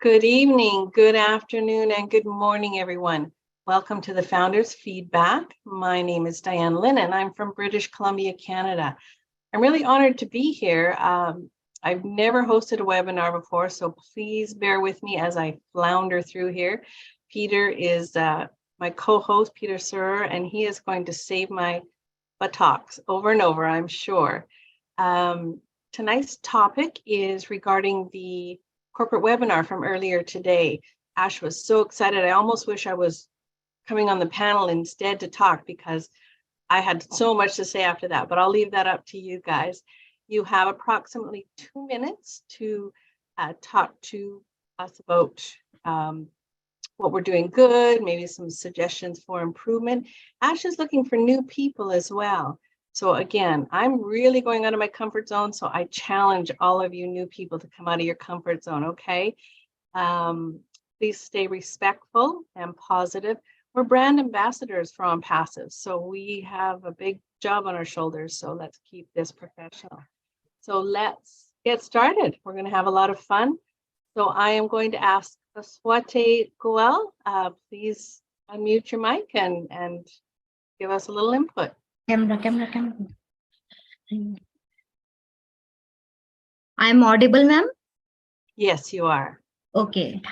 Good evening, good afternoon, and good morning, everyone. Welcome to the Founders Feedback. My name is Diane Lynn, and I'm from British Columbia, Canada. I'm really honored to be here. I've never hosted a webinar before, so please bear with me as I flounder through here. Peter is my co-host, Peter Surer, and he is going to save my buttocks over and over, I'm sure. Tonight's topic is regarding the corporate webinar from earlier today. Ash was so excited. I almost wish I was coming on the panel instead to talk because I had so much to say after that, but I'll leave that up to you guys. You have approximately 2 minutes to talk to us about what we're doing good, maybe some suggestions for improvement. Ash is looking for new people as well. So again, I'm really going out of my comfort zone. So I challenge all of you new people to come out of your comfort zone, okay? Please stay respectful and positive. We're brand ambassadors for OnPassive. So we have a big job on our shoulders. So let's keep this professional. So let's get started. We're gonna have a lot of fun. So I am going to ask Swati Goel, please unmute your mic and give us a little input. Camera. I'm audible, ma'am? Yes, you are. Okay.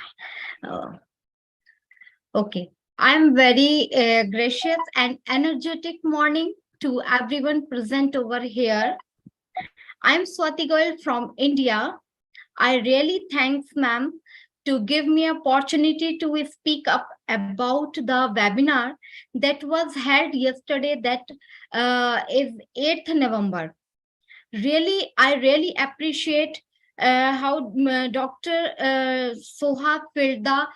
Okay. I'm very gracious and energetic morning to everyone present over here. I'm Swati Goel from India. I really thanks, ma'am, to give me opportunity to speak up about the webinar that was held yesterday, that is 8th November. Really, I really appreciate how Dr. Soha filled the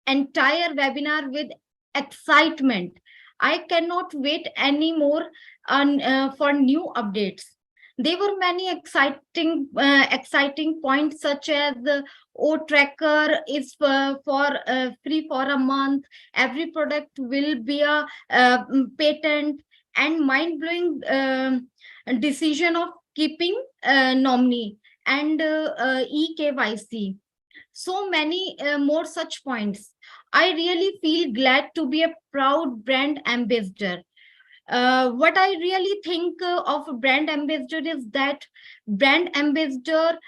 entire webinar with excitement. I cannot wait anymore for new updates. There were many exciting points, such as the O tracker is for free for a month. Every product will be a patent, and mind-blowing decision of keeping nominee and eKYC. So many more such points. I really feel glad to be a proud brand ambassador. What I really think of a brand ambassador is that brand ambassador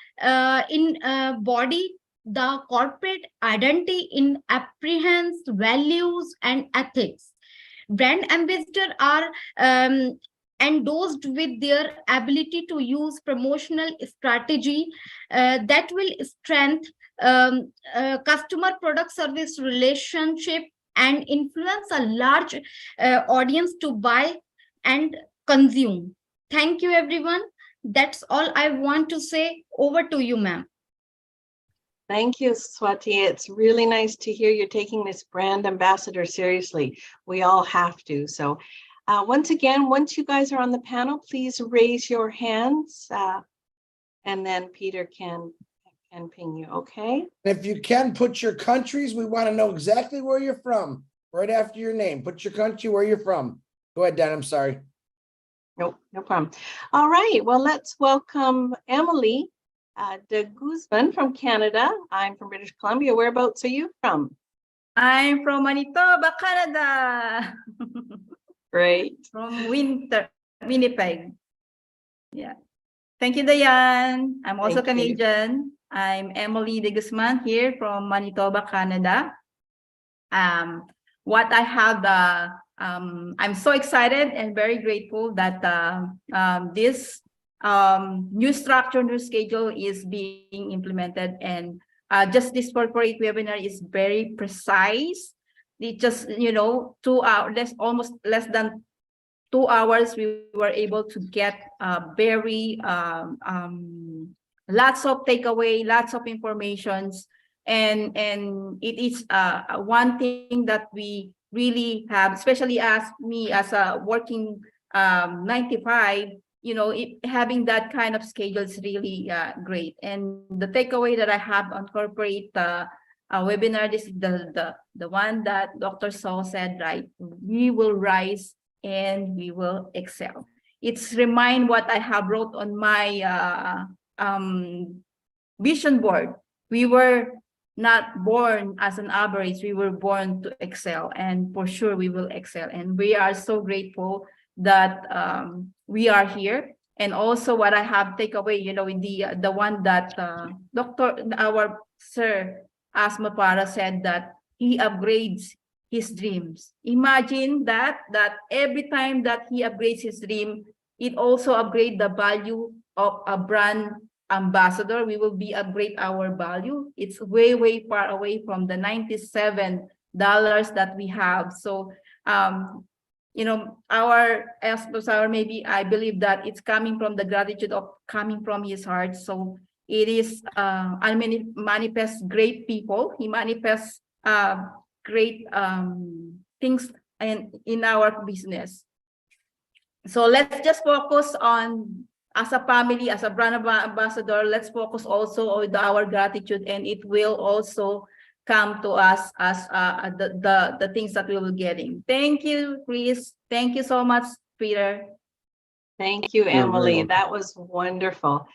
in body the corporate identity in apprehends values and ethics. Brand ambassador are endorsed with their ability to use promotional strategy that will strengthen customer product service relationship and influence a large audience to buy and consume. Thank you, everyone. That's all I want to say. Over to you, ma'am. Thank you, Swati. It's really nice to hear you're taking this brand ambassador seriously. We all have to. So once again, once you guys are on the panel, please raise your hands and then Peter can ping you, okay? If you can, put your countries. We want to know exactly where you're from. Right after your name, put your country, where you're from. Go ahead, Dan, I'm sorry. Nope, no problem. All right, well, let's welcome Emily de Guzman from Canada. I'm from British Columbia. Whereabouts are you from? I'm from Manitoba, Canada. Great. From Winnipeg. Yeah. Thank you, Diane. I'm also Canadian. I'm Emily de Guzman here from Manitoba, Canada. What I have, I'm so excited and very grateful that this new structure, new schedule is being implemented, and just this corporate webinar is very precise. It just, 2 hours, almost less than 2 hours, we were able to get very lots of takeaway, lots of informations, and it is one thing that we really have, especially as me as a working 95. Having that kind of schedule is really great. And the takeaway that I have on corporate webinar, this is the one that Dr. Saul said, right? We will rise and we will excel. It's remind what I have wrote on my vision board. We were not born as an average. We were born to excel, and for sure we will excel. And we are so grateful that we are here. And also what I have take away, you know, in the one that our sir Asma Para said, that he upgrades his dreams. Imagine that every time that he upgrades his dream, it also upgrade the value of a brand ambassador. We will be upgrade our value. It's way far away from the $97 that we have. So you know, our maybe I believe that it's coming from the gratitude of coming from his heart. So it is I mean, manifests great people. He manifests great things in our business. So let's just focus on, as a family, as a brand ambassador, let's focus also on our gratitude, and it will also come to us as the things that we will getting. Thank you, Chris. Thank you so much, Peter. Thank you, Emily. That was wonderful.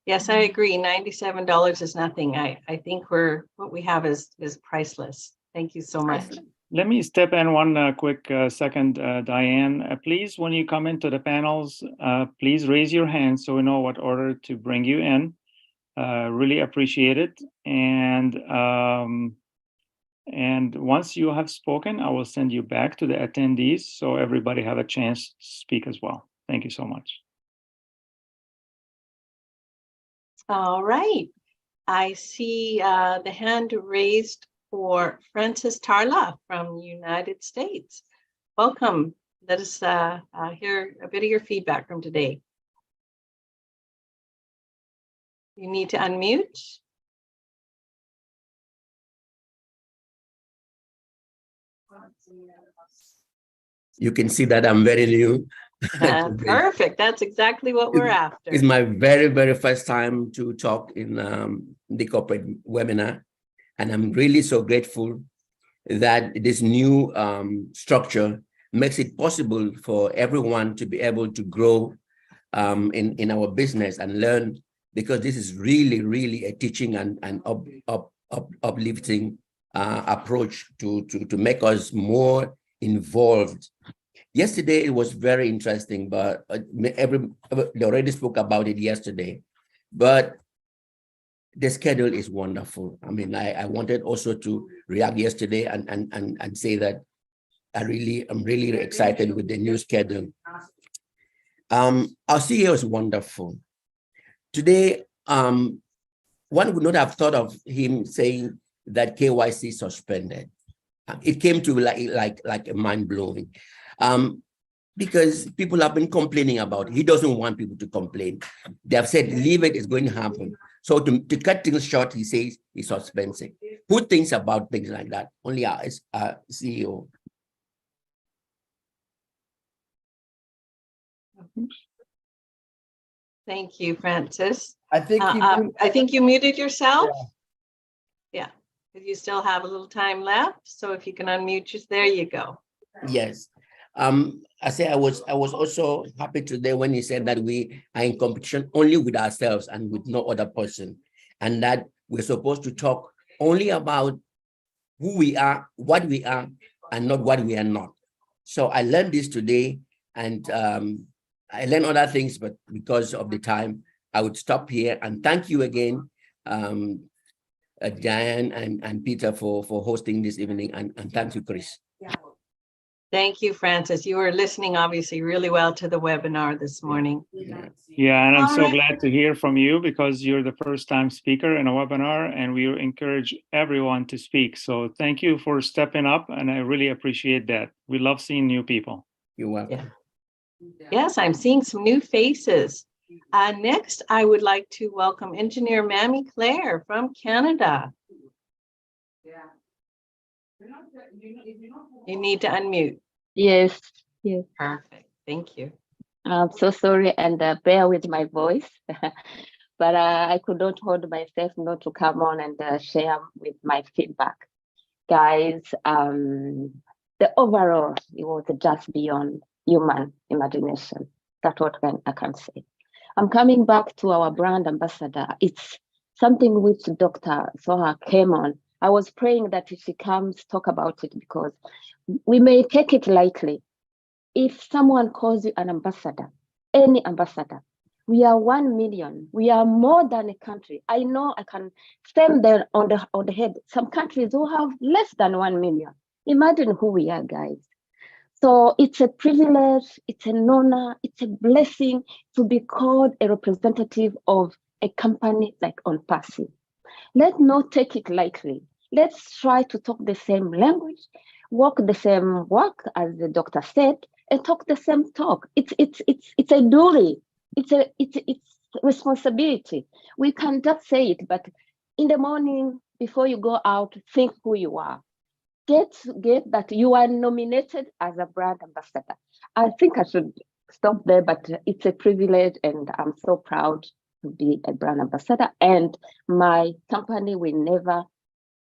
Yes, I agree. $97 is nothing. I think what we have is priceless. Thank you so much. Let me step in one quick second, Diane. Please, when you come into the panels, please raise your hand so we know what order to bring you in. Really appreciate it. And once you have spoken, I will send you back to the attendees so everybody have a chance to speak as well. Thank you so much. All right. I see the hand raised for Francis Tarla from the United States. Welcome. Let us hear a bit of your feedback from today. You need to unmute. You can see that I'm very new. Perfect. That's exactly what we're after. It's my very first time to talk in the corporate webinar. And I'm really so grateful that this new structure makes it possible for everyone to be able to grow in our business and learn, because this is really a teaching and uplifting approach to make us more involved. Yesterday, it was very interesting, but they already spoke about it yesterday, but the schedule is wonderful. I mean, I wanted also to react yesterday and say that I'm really excited with the new schedule. Our CEO is wonderful. Today, one would not have thought of him saying that KYC suspended. It came to like a mind blowing, because people have been complaining about it. He doesn't want people to complain. They have said, leave it, it's going to happen. So to cut things short, he says he's suspending. Who thinks about things like that? Only our CEO. Thank you, Francis. I think I think you muted yourself. Yeah. You still have a little time left, so if you can unmute you, there you go. Yes. I say I was also happy today when he said that we are in competition only with ourselves and with no other person, and that we're supposed to talk only about who we are, what we are, and not what we are not. So I learned this today, and I learned other things, but because of the time, I would stop here. And thank you again, Diane and Peter for hosting this evening, and thank you, Chris. Thank you, Francis. You were listening obviously really well to the webinar this morning. Yeah, and I'm so glad to hear from you, because you're the first time speaker in a webinar, and we encourage everyone to speak. So thank you for stepping up, and I really appreciate that. We love seeing new people. You're welcome. Yeah. Yes, I'm seeing some new faces. Next, I would like to welcome Engineer Mamie Claire from Canada. You need to unmute. Yes, yes. Perfect. Thank you. I'm so sorry, and bear with my voice, but I could not hold myself not to come on and share with my feedback. Guys, the overall, it was just beyond human imagination. That's what I can say. I'm coming back to our brand ambassador. It's something which Dr. Soha came on I was praying that she comes talk about it because we may take it lightly. If someone calls you an ambassador, any ambassador, we are 1 million. We are more than a country. I know I can stand there on the head. Some countries who have less than 1 million. Imagine who we are, guys. So it's a privilege, it's an honor, it's a blessing to be called a representative of a company like OnPassive. Let's not take it lightly. Let's try to talk the same language, walk the same walk, as the doctor said, and talk the same talk. It's a duty. It's responsibility. We can just say it, but in the morning before you go out, think who you are. Get that you are nominated as a brand ambassador. I think I should stop there, but it's a privilege, and I'm so proud to be a brand ambassador. And my company will never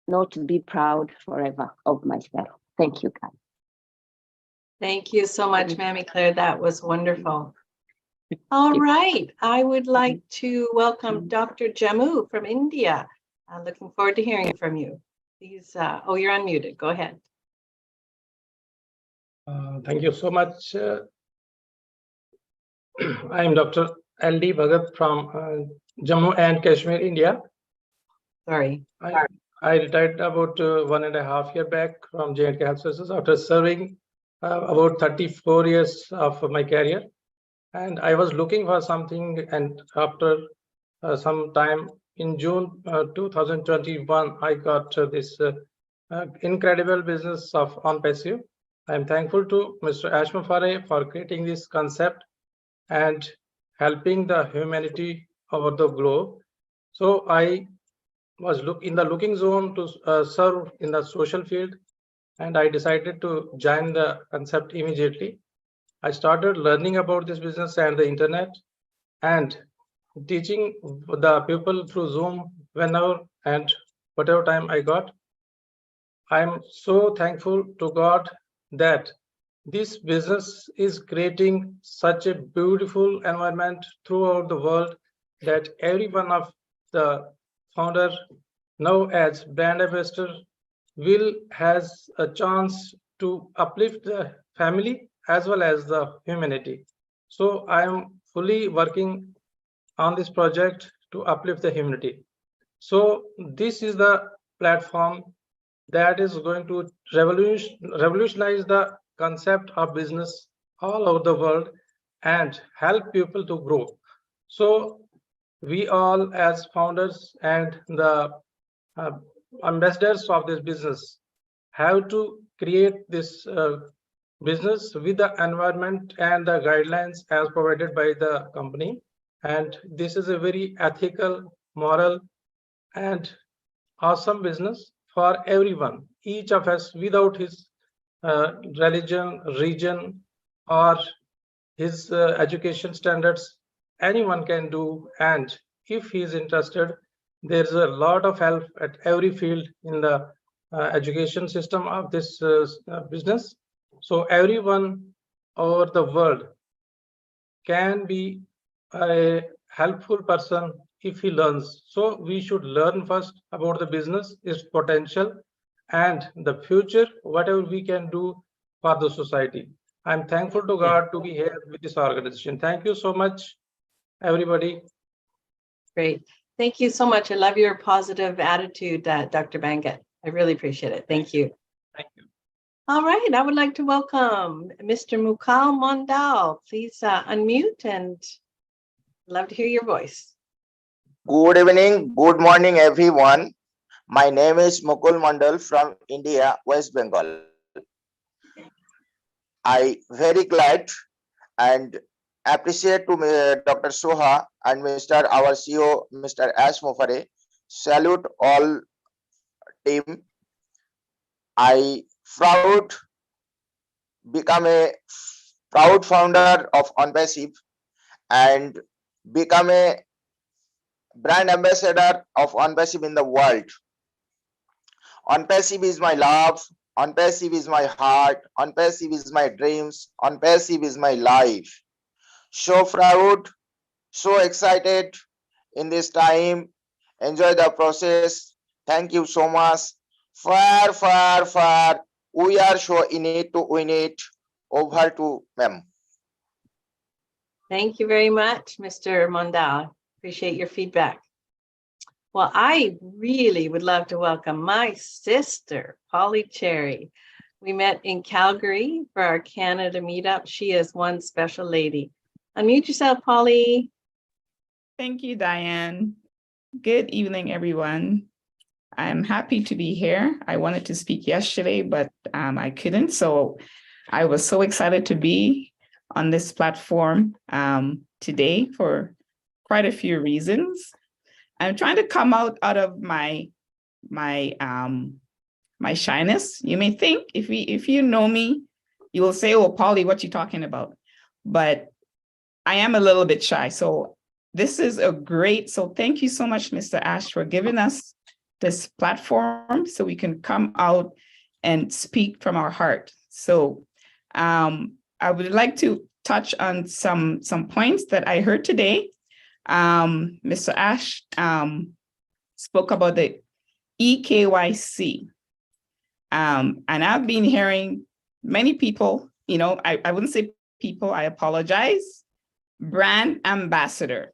not be proud forever of myself. Thank you, guys. Thank you so much, Mammy Claire. That was wonderful. All right. I would like to welcome Dr. Jammu from India. I'm looking forward to hearing from you. Please, oh, you're unmuted. Go ahead. Thank you so much. I am Dr. L.D. Bhagat from Jammu and Kashmir, India. Sorry. I retired about 1.5 years back from J&K Health Services after serving about 34 years of my career. And I was looking for something, and after some time in June 2021, I got this incredible business of OnPassive. I am thankful to Mr. Ashmafare for creating this concept and helping the humanity over the globe. So I was in the looking zone to serve in the social field, and I decided to join the concept immediately. I started learning about this business and the internet and teaching the people through Zoom whenever and whatever time I got. I'm so thankful to God that this business is creating such a beautiful environment throughout the world that every one of the founder now as brand ambassador will has a chance to uplift the family as well as the humanity. So I am fully working on this project to uplift the humanity. So this is the platform that is going to revolutionize the concept of business all over the world and help people to grow. So we all as founders and the ambassadors of this business have to create this business with the environment and the guidelines as provided by the company. And this is a very ethical, moral, and awesome business for everyone, each of us, without his religion, region, or his education standards. Anyone can do, and if he is interested, there's a lot of help at every field in the education system of this business. So everyone over the world can be a helpful person if he learns. So we should learn first about the business, its potential, and the future, whatever we can do for the society. I'm thankful to God to be here with this organization. Thank you so much, everybody. Great. Thank you so much. I love your positive attitude, Dr. Bangat. I really appreciate it. Thank you. Thank you. All right. I would like to welcome Mr. Mukal Mondal. Please unmute, and love to hear your voice. Good evening, good morning, everyone. My name is Mukul Mandal from India, West Bengal. I very glad and appreciate to Dr. Soha and Mr. our CEO, Mr. Ash Mofare. Salute all team. I become a proud founder of OnPassive and become a brand ambassador of OnPassive in the world. OnPassive is my love. OnPassive is my heart. OnPassive is my dreams. OnPassive is my life. So proud, so excited in this time. Enjoy the process. Thank you so much. Far, far, far. We are so in it to win it. Over to ma'am. Thank you very much, Mr. Mondal. Appreciate your feedback. Well, I really would love to welcome my sister, Polly Cherry. We met in Calgary for our Canada meetup. She is one special lady. Unmute yourself, Polly. Thank you, Diane. Good evening, everyone. I'm happy to be here. I wanted to speak yesterday, but I couldn't. So I was so excited to be on this platform today for quite a few reasons. I'm trying to come out of my shyness. You may think if you know me, you will say, "Oh, Polly, what you talking about?" But I am a little bit shy. So this is so thank you so much, Mr. Ash, for giving us this platform so we can come out and speak from our heart. So I would like to touch on some points that I heard today. Mr. Ash spoke about the EKYC. And I've been hearing many people, I wouldn't say people, I apologize, brand ambassador,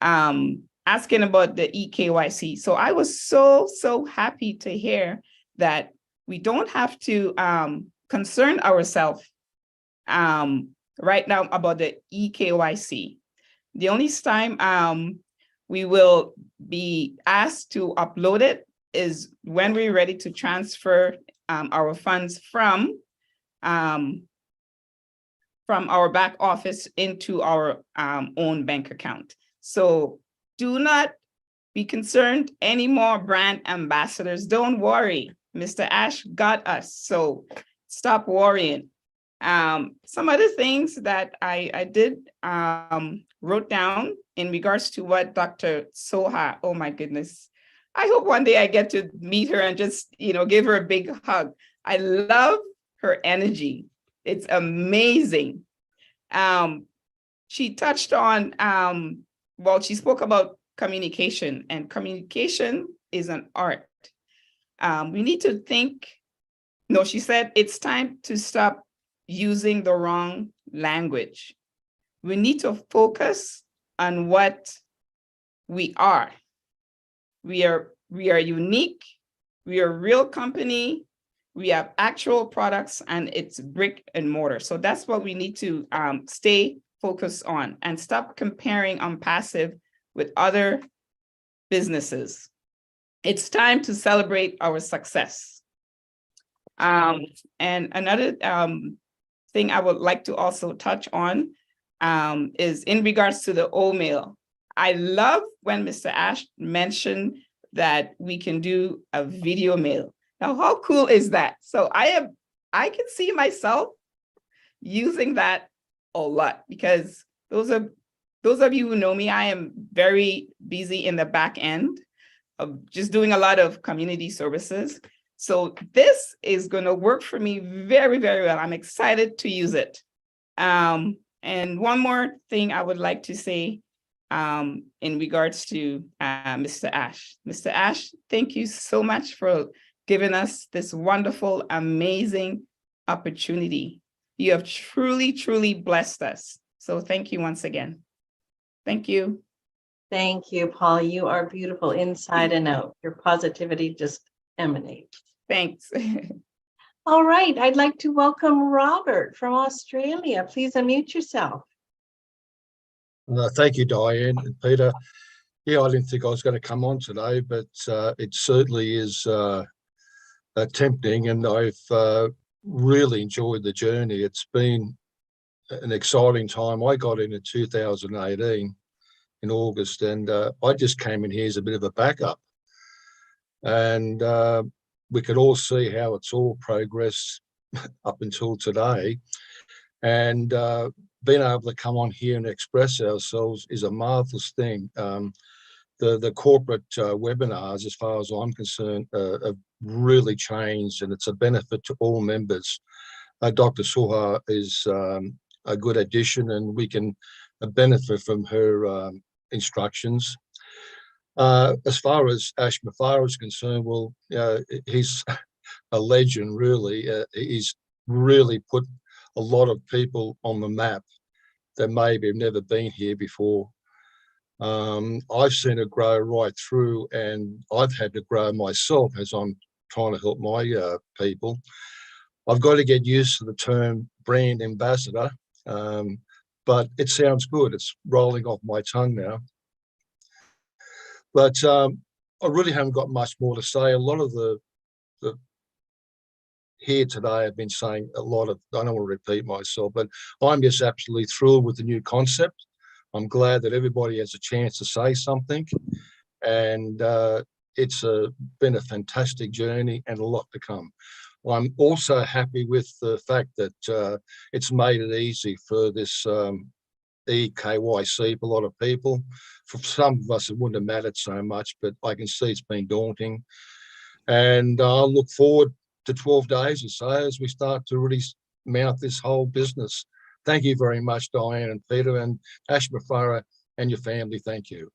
asking about the EKYC. So I was so happy to hear that we don't have to concern ourselves right now about the EKYC. The only time we will be asked to upload it is when we're ready to transfer our funds from our back office into our own bank account. So do not be concerned anymore, brand ambassadors. Don't worry, Mr. Ash got us. So stop worrying. Some other things that I did wrote down in regards to what Dr. Soha, oh my goodness. I hope one day I get to meet her and just, give her a big hug. I love her energy. It's amazing. She touched on, she spoke about communication, and communication is an art. We need to she said it's time to stop using the wrong language. We need to focus on what we are. We are unique. We are a real company. We have actual products, and it's brick and mortar. So that's what we need to stay focused on and stop comparing OnPassive with other businesses. It's time to celebrate our success. And another thing I would like to also touch on is in regards to the O-mail. I love when Mr. Ash mentioned that we can do a video mail. Now, how cool is that? So I can see myself using that a lot, because those of you who know me, I am very busy in the back end of just doing a lot of community services. So this is going to work for me very, very well. I'm excited to use it. And one more thing I would like to say in regards to Mr. Ash. Mr. Ash, thank you so much for giving us this wonderful, amazing opportunity. You have truly, truly blessed us. So thank you once again. Thank you. Thank you, Paul. You are beautiful inside and out. Your positivity just emanates. Thanks. All right, I'd like to welcome Robert from Australia. Please unmute yourself. Thank you, Diane and Peter. Yeah, I didn't think I was going to come on today, but it certainly is tempting, and I've really enjoyed the journey. It's been an exciting time. I got in 2018 in August, and I just came in here as a bit of a backup. And we could all see how it's all progressed up until today. And being able to come on here and express ourselves is a marvelous thing. The corporate webinars, as far as I'm concerned, have really changed, and it's a benefit to all members. Dr. Soha is a good addition, and we can benefit from her instructions. As far as Ash Mafara is concerned, well, he's a legend, really. He's really put a lot of people on the map that maybe have never been here before. I've seen it grow right through, and I've had to grow myself as I'm trying to help my people. I've got to get used to the term brand ambassador, but it sounds good. It's rolling off my tongue now. But I really haven't got much more to say. A lot of the here today have been saying a lot of, I don't want to repeat myself, but I'm just absolutely thrilled with the new concept. I'm glad that everybody has a chance to say something, and it's been a fantastic journey and a lot to come. I'm also happy with the fact that it's made it easy for this EKYC for a lot of people. For some of us, it wouldn't have mattered so much, but I can see it's been daunting. And I'll look forward to 12 days or so as we start to really mount this whole business. Thank you very much, Diane and Peter, and Ash Mafara and your family. Thank you.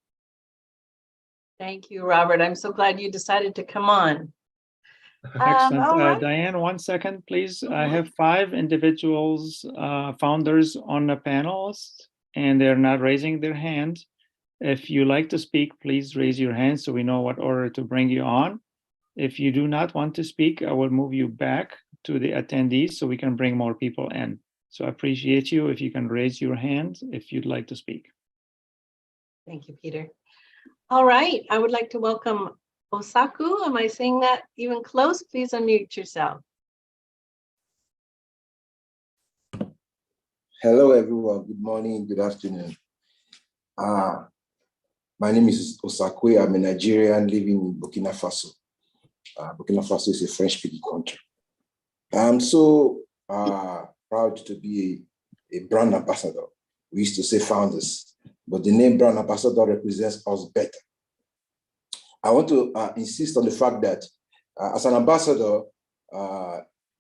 Thank you, Robert. I'm so glad you decided to come on. Excellent. All right. Diane, 1 second, please. I have 5 individuals, founders on the panels, and they're not raising their hand. If you like to speak, please raise your hand so we know what order to bring you on. If you do not want to speak, I will move you back to the attendees so we can bring more people in. So I appreciate you if you can raise your hand if you'd like to speak. Thank you, Peter. All right, I would like to welcome Osaku. Am I saying that even close? Please unmute yourself. Hello, everyone. Good morning, good afternoon. My name is Osaku. I'm a Nigerian living in Burkina Faso. Burkina Faso is a French-speaking country. I'm so proud to be a brand ambassador. We used to say founders, but the name brand ambassador represents us better. I want to insist on the fact that as an ambassador,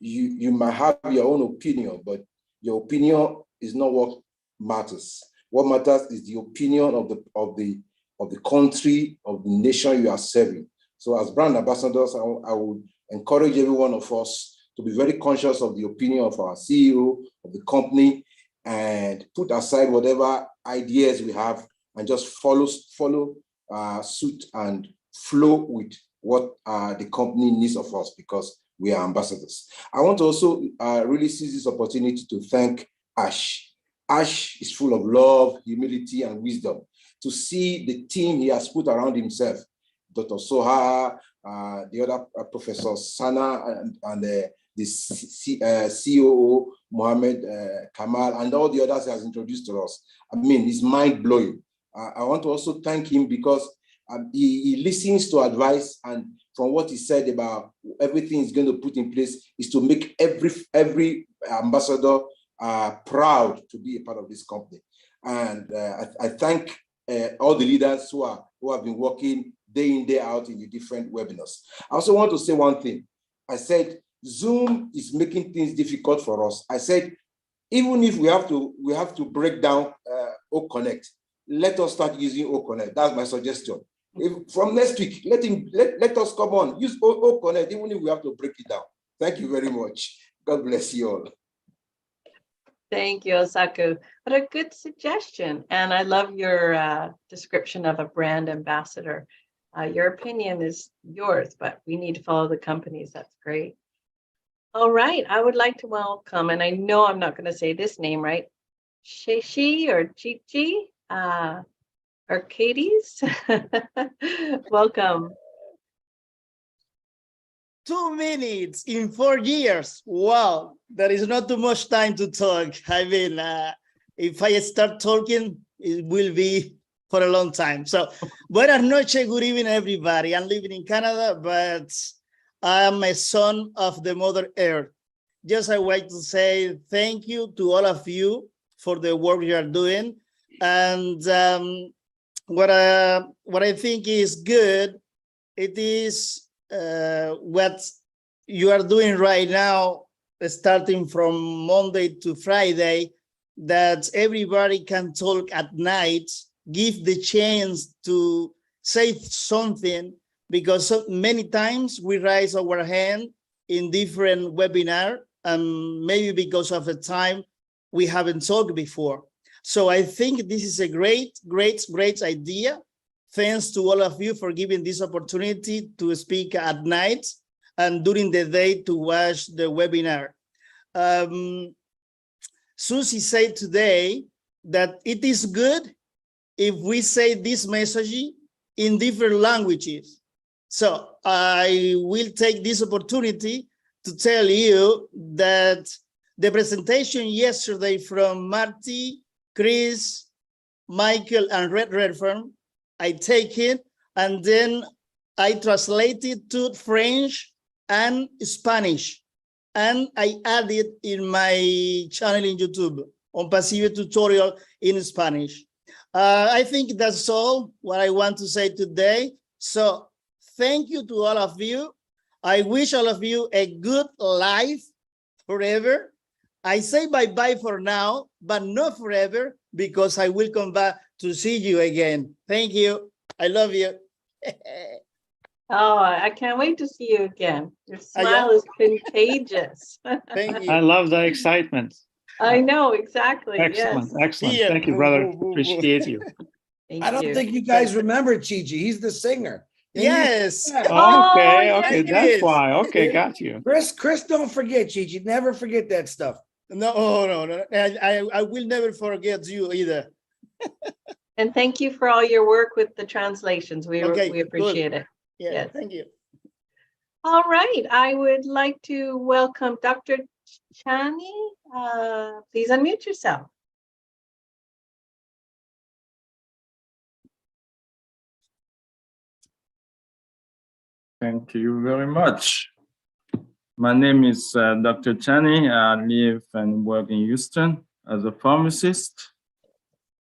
you might have your own opinion, but your opinion is not what matters. What matters is the opinion of the country, of the nation you are serving. So as brand ambassadors, I would encourage every one of us to be very conscious of the opinion of our CEO, of the company, and put aside whatever ideas we have and just follow suit and flow with what the company needs of us, because we are ambassadors. I want to also really seize this opportunity to thank Ash. Ash is full of love, humility, and wisdom. To see the team he has put around himself, Dr. Soha, the other Professor Sana, and the COO, Mohammed Kamal, and all the others he has introduced to us. I mean, it's mind-blowing. I want to also thank him because he listens to advice, and from what he said about everything he's going to put in place is to make every ambassador proud to be a part of this company. And I thank all the leaders who have been working day in, day out in the different webinars. I also want to say one thing. I said, Zoom is making things difficult for us. I said, even if we have to break down OConnect, let us start using OConnect. That's my suggestion. From next week, let us come on, use OConnect, even if we have to break it down. Thank you very much. God bless you all. Thank you, Osaku. What a good suggestion. And I love your description of a brand ambassador. Your opinion is yours, but we need to follow the companies. That's great. All right, I would like to welcome, and I know I'm not going to say this name right, Sheshi or Chichi, Arcades. Welcome. 2 minutes in 4 years. Wow, there is not too much time to talk. I mean, if I start talking, it will be for a long time. So, buenas noches, good evening, everybody. I'm living in Canada, but I'm a son of the Mother Earth. Just I want to say thank you to all of you for the work you are doing. And what I think is good, it is what you are doing right now, starting from Monday to Friday, that everybody can talk at night, give the chance to say something, because so many times we raise our hand in different webinar, maybe because of the time we haven't talked before. So I think this is a great idea. Thanks to all of you for giving this opportunity to speak at night and during the day to watch the webinar. Susie said today that it is good if we say this message in different languages. So I will take this opportunity to tell you that the presentation yesterday from Marty, Chris, Michael, and Redfern, I take it and then I translate it to French and Spanish. And I add it in my channel in YouTube, OnPassive tutorial in Spanish. I think that's all what I want to say today. So thank you to all of you. I wish all of you a good life forever. I say bye-bye for now, but not forever, because I will come back to see you again. Thank you. I love you. Oh, I can't wait to see you again. Your smile is contagious. Thank you. I love the excitement. I know, exactly. Excellent, Yes. excellent. Yeah. Thank you, brother. Appreciate you. Thank I don't you. think you guys remember Chi-Chi. He's the singer. And you- Yes. Yeah. Oh, Okay, yes, okay, it that's is. why. Okay, got you. Chris, don't forget Chi-Chi. Never forget that stuff. No. I will never forget you either. And thank you for all your work with the translations. We Okay, appreciate it. Yeah, Yes. thank you. All right. I would like to welcome Dr. Chani. Please unmute yourself. Thank you very much. My name is Dr. Chani. I live and work in Houston as a pharmacist.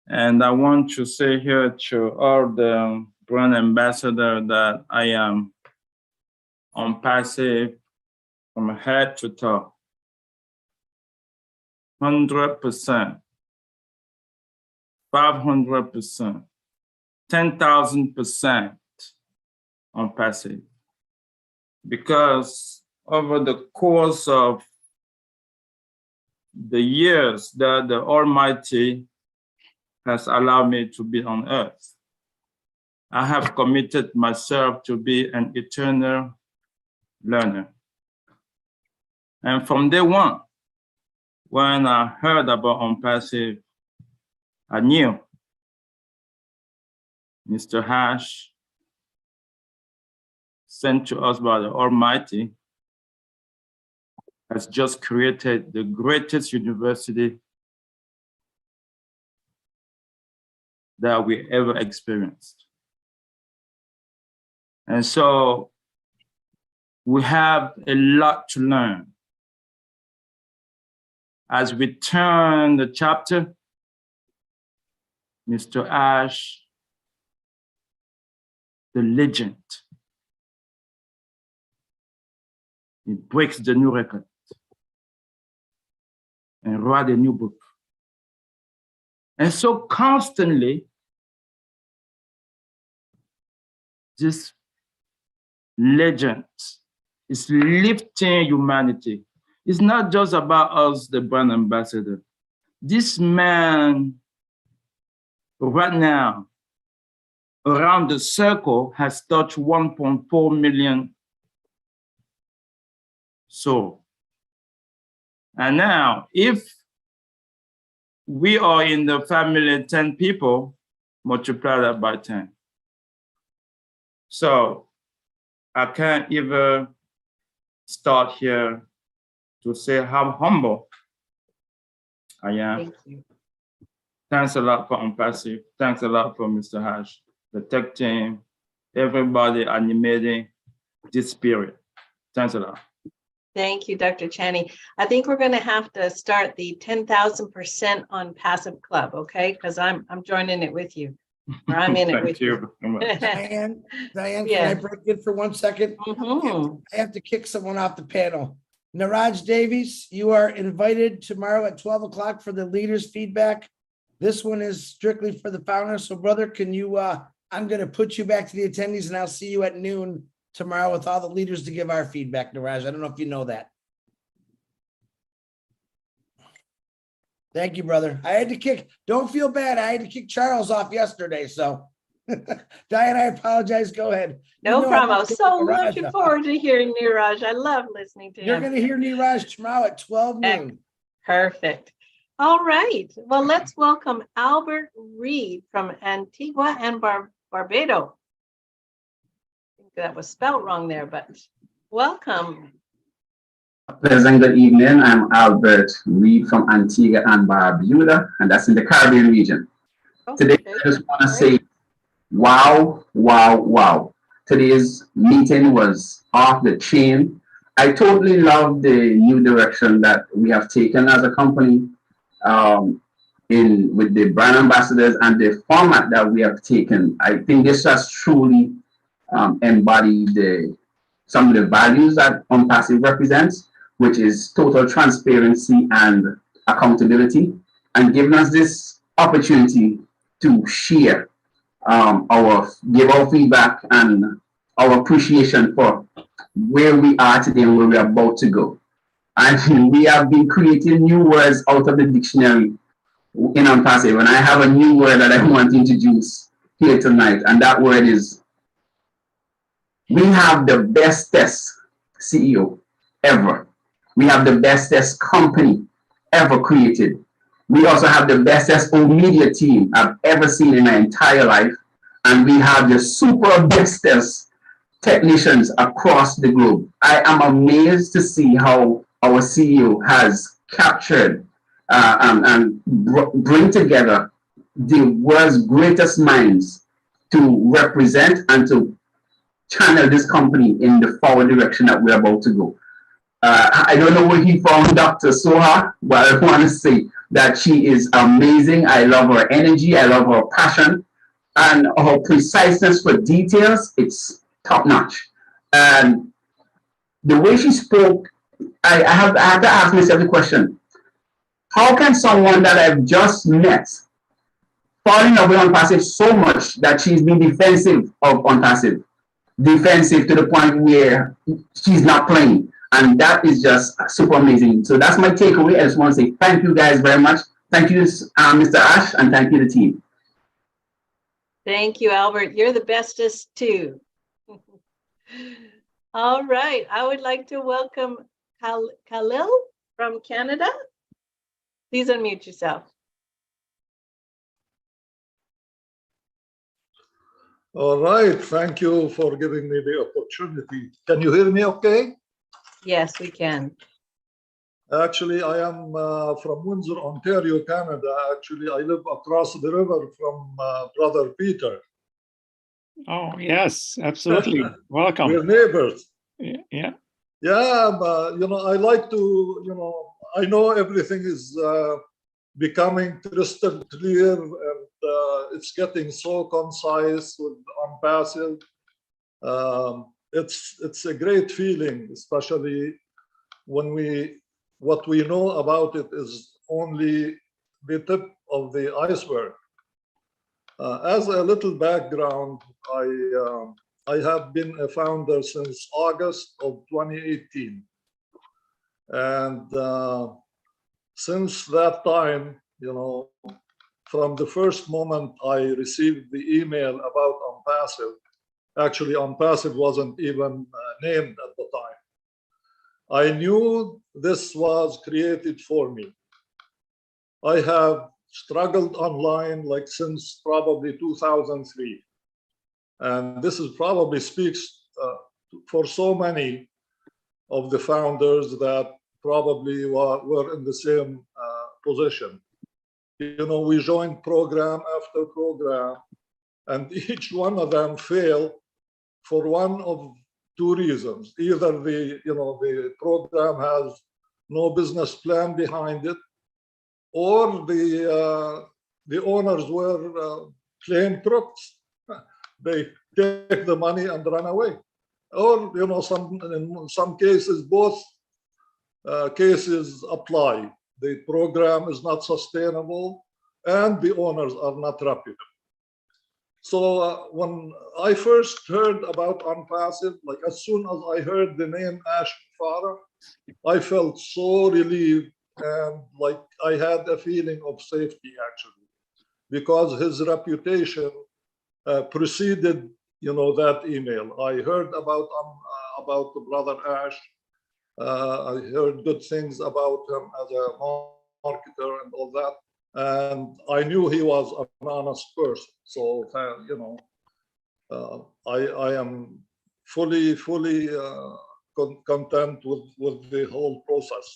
And I want to say here to all the brand ambassador that I am OnPassive from head to toe. 100%, 500%, 10,000% OnPassive. Because over the course of the years that the Almighty has allowed me to be on earth, I have committed myself to be an eternal learner. And from day one, when I heard about OnPassive, I knew Mr. Hash, sent to us by the Almighty, has just created the greatest university that we ever experienced. And so we have a lot to learn. As we turn the chapter, Mr. Ash, the legend, he breaks the new record and write a new book. And so constantly, this legend is lifting humanity. It's not just about us, the brand ambassador. This man, right now, around the circle, has touched 1.4 million souls. And now, if we are in the family 10 people, multiply that by 10. So I can't even start here to say how humble I am. Thank you. Thanks a lot for OnPassive. Thanks a lot for Mr. Hash, the tech team, everybody animating this spirit. Thanks a lot. Thank you, Dr. Chani. I think we're going to have to start the 10,000% OnPassive club, okay? Because I'm joining it with you. Or I'm in it with you. Diane, can Yeah. I break in for 1 second? Mhm. I have to kick someone off the panel. Niraj Davies, you are invited tomorrow at 12 o'clock for the leaders feedback. This one is strictly for the founders. So brother, can you I'm going to put you back to the attendees, and I'll see you at noon tomorrow with all the leaders to give our feedback, Niraj. I don't know if you know that. Thank you, brother. I had to kick, don't feel bad. I had to kick Charles off yesterday. So Diane, I apologize. Go ahead. No problem. I was so Niraj looking off. forward to hearing Niraj. I love listening to You're him. going to hear Niraj tomorrow at 12 noon. Perfect. All right. Well, let's welcome Albert Reed from Antigua and Barbados. I think that was spelled wrong there, but welcome. Pleasant good evening. I'm Albert Reed from Antigua and Barbuda, and that's in the Caribbean region. Today, I just want to say, wow, wow, wow. Today's meeting was off the chain. I totally love the new direction that we have taken as a company with the brand ambassadors and the format that we have taken. I think this has truly embodied some of the values that OnPassive represents, which is total transparency and accountability, and giving us this opportunity to share give our feedback and our appreciation for where we are today and where we are about to go. And we have been creating new words out of the dictionary in OnPassive, and I have a new word that I want to introduce here tonight, and that word is, we have the bestest CEO ever. We have the bestest company ever created. We also have the bestest media team I've ever seen in my entire life. And we have the super bestest technicians across the globe. I am amazed to see how our CEO has captured and bring together the world's greatest minds to represent and to channel this company in the forward direction that we're about to go. I don't know where he found Dr. Soha, but I want to say that she is amazing. I love her energy. I love her passion. And her preciseness for details, it's top notch. And the way she spoke, I have to ask myself the question, how can someone that I've just met fall in love with OnPassive so much that she's been defensive of OnPassive? Defensive to the point where she's not playing. And that is just super amazing. So that's my takeaway. I just want to say thank you guys very much. Thank you, Mr. Ash, and thank you, the team. Thank you, Albert. You're the bestest too. All right. I would like to welcome Khalil from Canada. Please unmute yourself. All right. Thank you for giving me the opportunity. Can you hear me okay? Yes, we can. Actually, I am from Windsor, Ontario, Canada. Actually, I live across the river from Brother Peter. Oh, yes, absolutely. Welcome. We're neighbors. Yeah. Yeah, but, I like to, I know everything is becoming crystal clear, and it's getting so concise with OnPassive. It's a great feeling, especially when what we know about it is only the tip of the iceberg. As a little background, I have been a founder since August of 2018. And since that time, from the first moment I received the email about OnPassive, actually OnPassive wasn't even named at the time, I knew this was created for me. I have struggled online like since probably 2003. And this is probably speaks for so many of the founders that probably were in the same position. We joined program after program, and each one of them failed for one of two reasons. Either the program has no business plan behind it, or the owners were plain crooks. They take the money and run away. Or, in some cases, both cases apply. The program is not sustainable and the owners are not reputable. So when I first heard about OnPassive, like as soon as I heard the name Ash Farah, I felt so relieved and like I had a feeling of safety actually, because his reputation preceded, that email. I heard about the brother Ash. I heard good things about him as a marketer and all that, and I knew he was an honest person. So I am fully content with the whole process.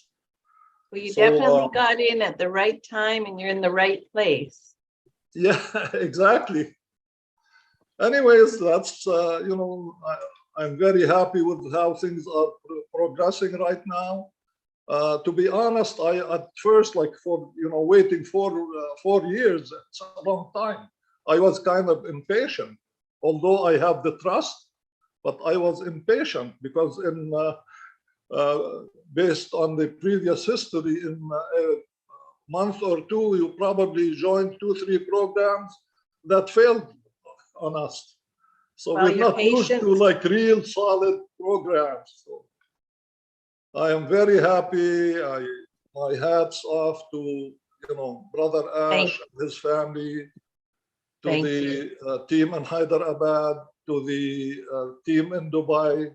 Well, you So, definitely got in at the right time and you're in the right place. Yeah, exactly. Anyways, that's I'm very happy with how things are progressing right now. To be honest, I at first, like for waiting for 4 years, it's a long time. I was kind of impatient, although I have the trust, but I was impatient because based on the previous history, in a month or two, you probably joined 2-3 programs that failed on us. So Well, we're your not used to patience. like real solid programs. So I am very happy. My hats off to brother Ash and his family, to Thank the team in Hyderabad, to the team in Dubai.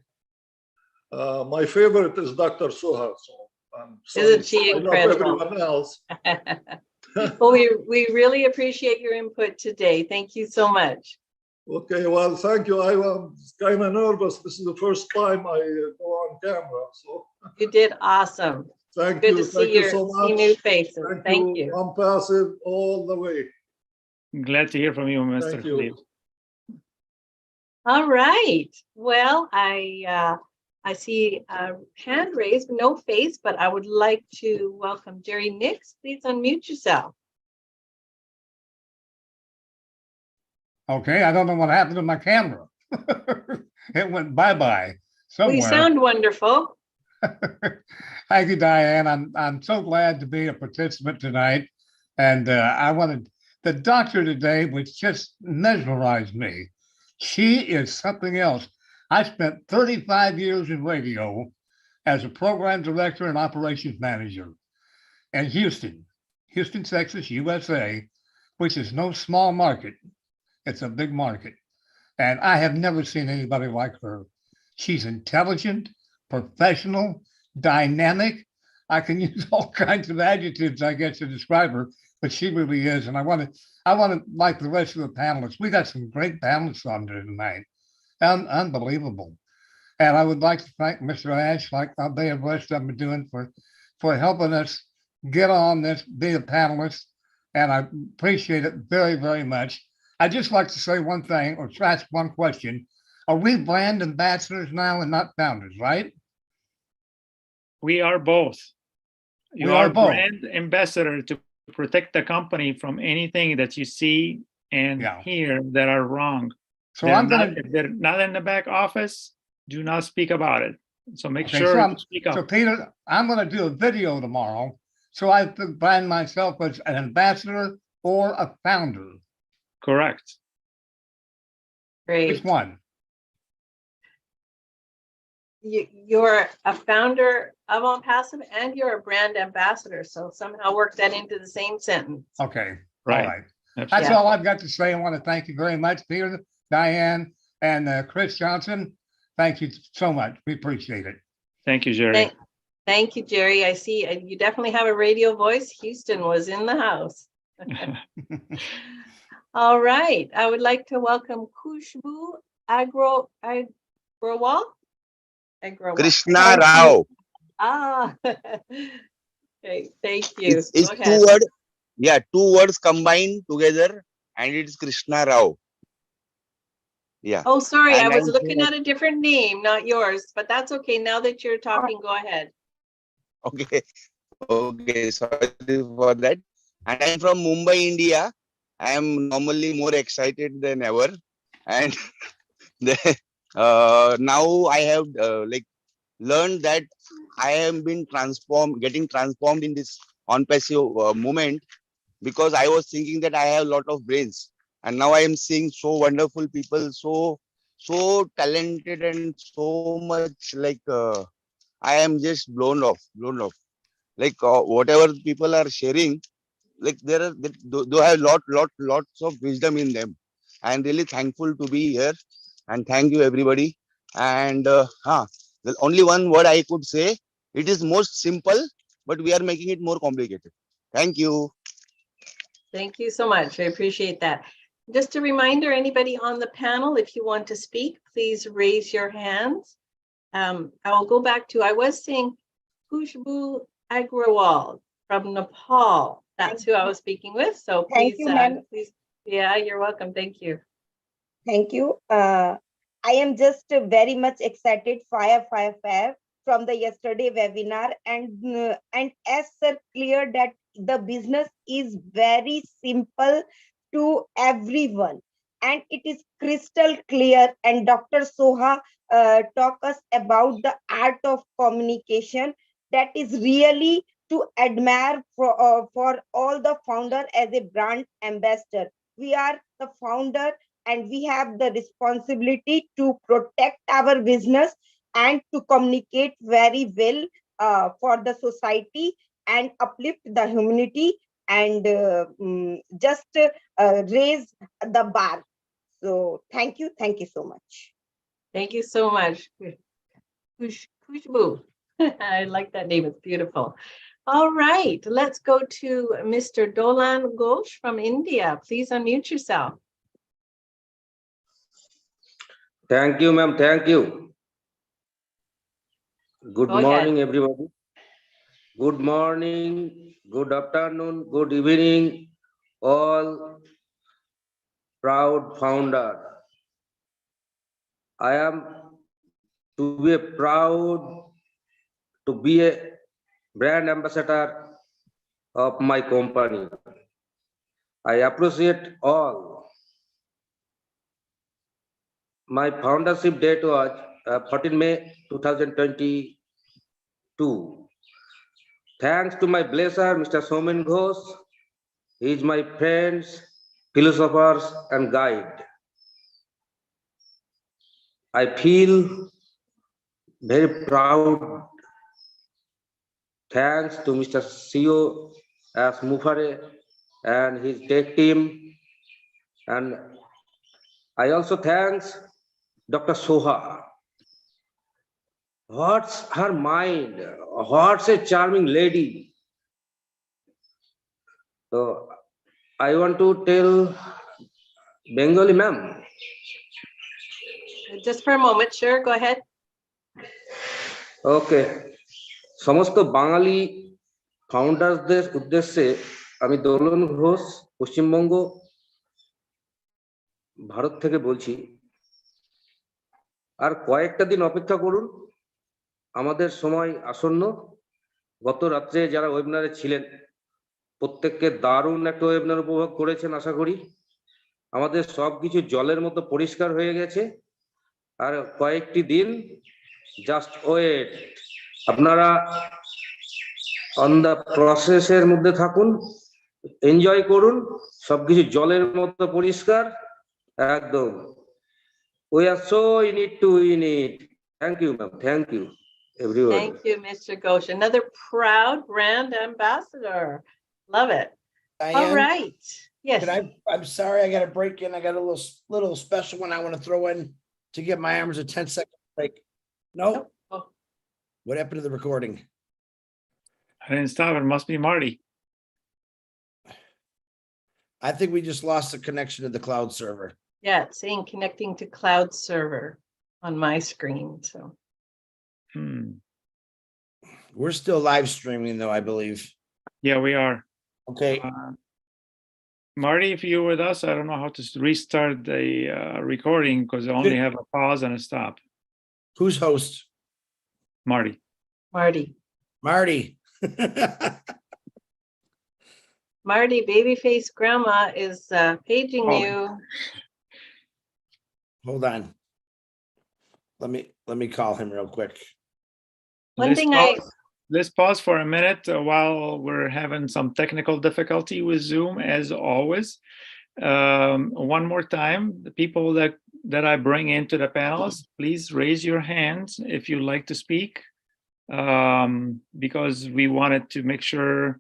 My favorite is Dr. Suha. So I'm sorry, Isn't she I love incredible? everyone else. Well, we really appreciate your input today. Thank you so much. Okay, well, thank you. I was kind of nervous. This is the first time I go on camera, so. You did awesome. Thank Good you. to see so much. see new faces. Thank you. OnPassive all the way. Glad to hear from you, Mr. Thank you. Khalil. All right. Well, I see a hand raised, no face, but I would like to welcome Jerry Nix. Please unmute yourself. Okay, I don't know what happened to my camera. It went bye-bye somewhere. We sound wonderful. Thank you, Diane. I'm so glad to be a participant tonight. And I wanted, the doctor today, which just mesmerized me. She is something else. I spent 35 years in radio as a program director and operations manager in Houston, Texas, USA, which is no small market. It's a big market. And I have never seen anybody like her. She's intelligent, professional, dynamic. I can use all kinds of adjectives, I guess, to describe her, but she really is. And I want to, like the rest of the panelists, we got some great panelists on there tonight. Unbelievable. And I would like to thank Mr. Ash, like they have rest of them doing, for helping us get on this, be a panelist. And I appreciate it very, very much. I'd just like to say one thing or ask one question. Are we brand ambassadors now and not founders, right? We are both. You We are are both. brand ambassador to protect the company from anything that you see and hear that are wrong. So if they're not in the back office, do not speak about it. So make Okay, sure so, to speak up. so Peter, I'm going to do a video tomorrow. So I brand myself as an ambassador or a founder. Correct. Great. Which one? You're a founder of OnPassive and you're a brand ambassador. So somehow work that into the same sentence. Okay. Right. All right. That's all I've got to say. I want to thank you very much, Peter, Diane, and Chris Johnson. Thank you so much. We appreciate it. Thank you, Jerry. Thank you, Jerry. I see you definitely have a radio voice. Houston was in the house. All right. I would like to welcome Khushbu Agrawal. Krishna Rao. Okay, thank you. It's Go ahead. 2 words. Yeah, 2 words combined together, and it's Krishna Rao. Yeah. Oh, sorry, And I was I'm looking here- at a different name, not yours, but that's okay. Now that you're talking, go ahead. Okay. Okay. Sorry for that. And I'm from Mumbai, India. I am normally more excited than ever, and now I have learned that I have been getting transformed in this OnPassive movement, because I was thinking that I have a lot of brains, And now I am seeing so wonderful people, so talented and so much like I am just blown off. Like whatever people are sharing, like they have lots of wisdom in them. I'm really thankful to be here, and thank you everybody. And the only one word I could say, it is most simple, but we are making it more complicated. Thank you. Thank you so much. I appreciate that. Just a reminder, anybody on the panel, if you want to speak, please raise your hands. I will go back to, I was saying Khushbu Agrawal from Nepal. That's who I was speaking with. So Thank please, you, ma'am. please, yeah, you're welcome. Thank you. Thank you. I am just very much excited fire from the yesterday webinar, and as sir clear that the business is very simple to everyone and it is crystal clear, and Dr. Soha talk us about the art of communication that is really to admire for all the founder as a brand ambassador. We are the founder and we have the responsibility to protect our business and to communicate very well for the society and uplift the humanity and just raise the bar. So thank you so much. Thank you so much. Khushbu. I like that name. It's beautiful. All right, let's go to Mr. Dolan Ghosh from India. Please unmute yourself. Thank you, ma'am. Thank you. Good Go morning, ahead. everybody. Good morning, good afternoon, good evening, all proud founder. I am to be proud to be a brand ambassador of my company. I appreciate all. My foundership date was 14 May 2022. Thanks to my blesser, Mr. Somen Ghosh. He is my friend, philosophers, and guide. I feel very proud. Thanks to Mr. CEO as Mufare and his tech team. And I also thanks Dr. Soha. What's her mind? What's a charming lady? So I want to tell Bengali ma'am. Just for a moment, sure, go ahead. Okay. সমস্ত বাঙালি ফাউন্ডারদের উদ্দেশ্যে আমি দোলন ঘোষ পশ্চিমবঙ্গ ভারত থেকে বলছি আর কয়েকটা দিন অপেক্ষা করুন আমাদের সময় আসন্ন গত রাত্রে যারা ওয়েবিনারে ছিলেন প্রত্যেককে দারুণ একটা ওয়েবিনার উপভোগ করেছেন আশা করি আমাদের সবকিছু জলের মতো পরিষ্কার হয়ে গেছে আর কয়েকটি দিন জাস্ট ওয়েট আপনারা অন দা প্রসেসের মধ্যে থাকুন এনজয় করুন সবকিছু জলের মতো পরিষ্কার একদম we are so in it to win it. Thank you ma'am, thank you everyone. Thank you, Mr. Ghosh. Another proud brand ambassador. Love it. Diane, all right, yes. I'm sorry, I got to break in. I got a little special one I want to throw in to give my arms a 10-second break. No. Oh. What happened to the recording? I didn't stop. It must be Marty. I think we just lost the connection to the cloud server. Yeah, it's saying connecting to cloud server on my screen. So we're still live streaming though, I believe. Yeah, we are. Okay. Marty, if you're with us, I don't know how to restart the recording because I only have a pause and a stop. Who's host? Marty. Marty. Marty, babyface grandma is paging you. Hold on. Let me call him real quick. Let's pause for a minute while we're having some technical difficulty with Zoom, as always. one more time, the people that I bring into the panels, please raise your hands if you'd like to speak, because we wanted to make sure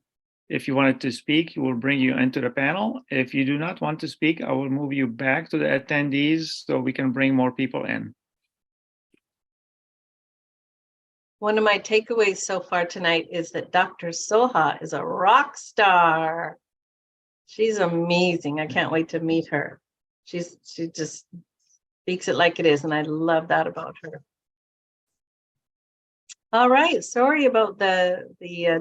if you wanted to speak, we'll bring you into the panel. If you do not want to speak, I will move you back to the attendees so we can bring more people in. One of my takeaways so far tonight is that Dr. Soha is a rock star. She's amazing. I can't wait to meet her. She just speaks it like it is, and I love that about her. All right, sorry about the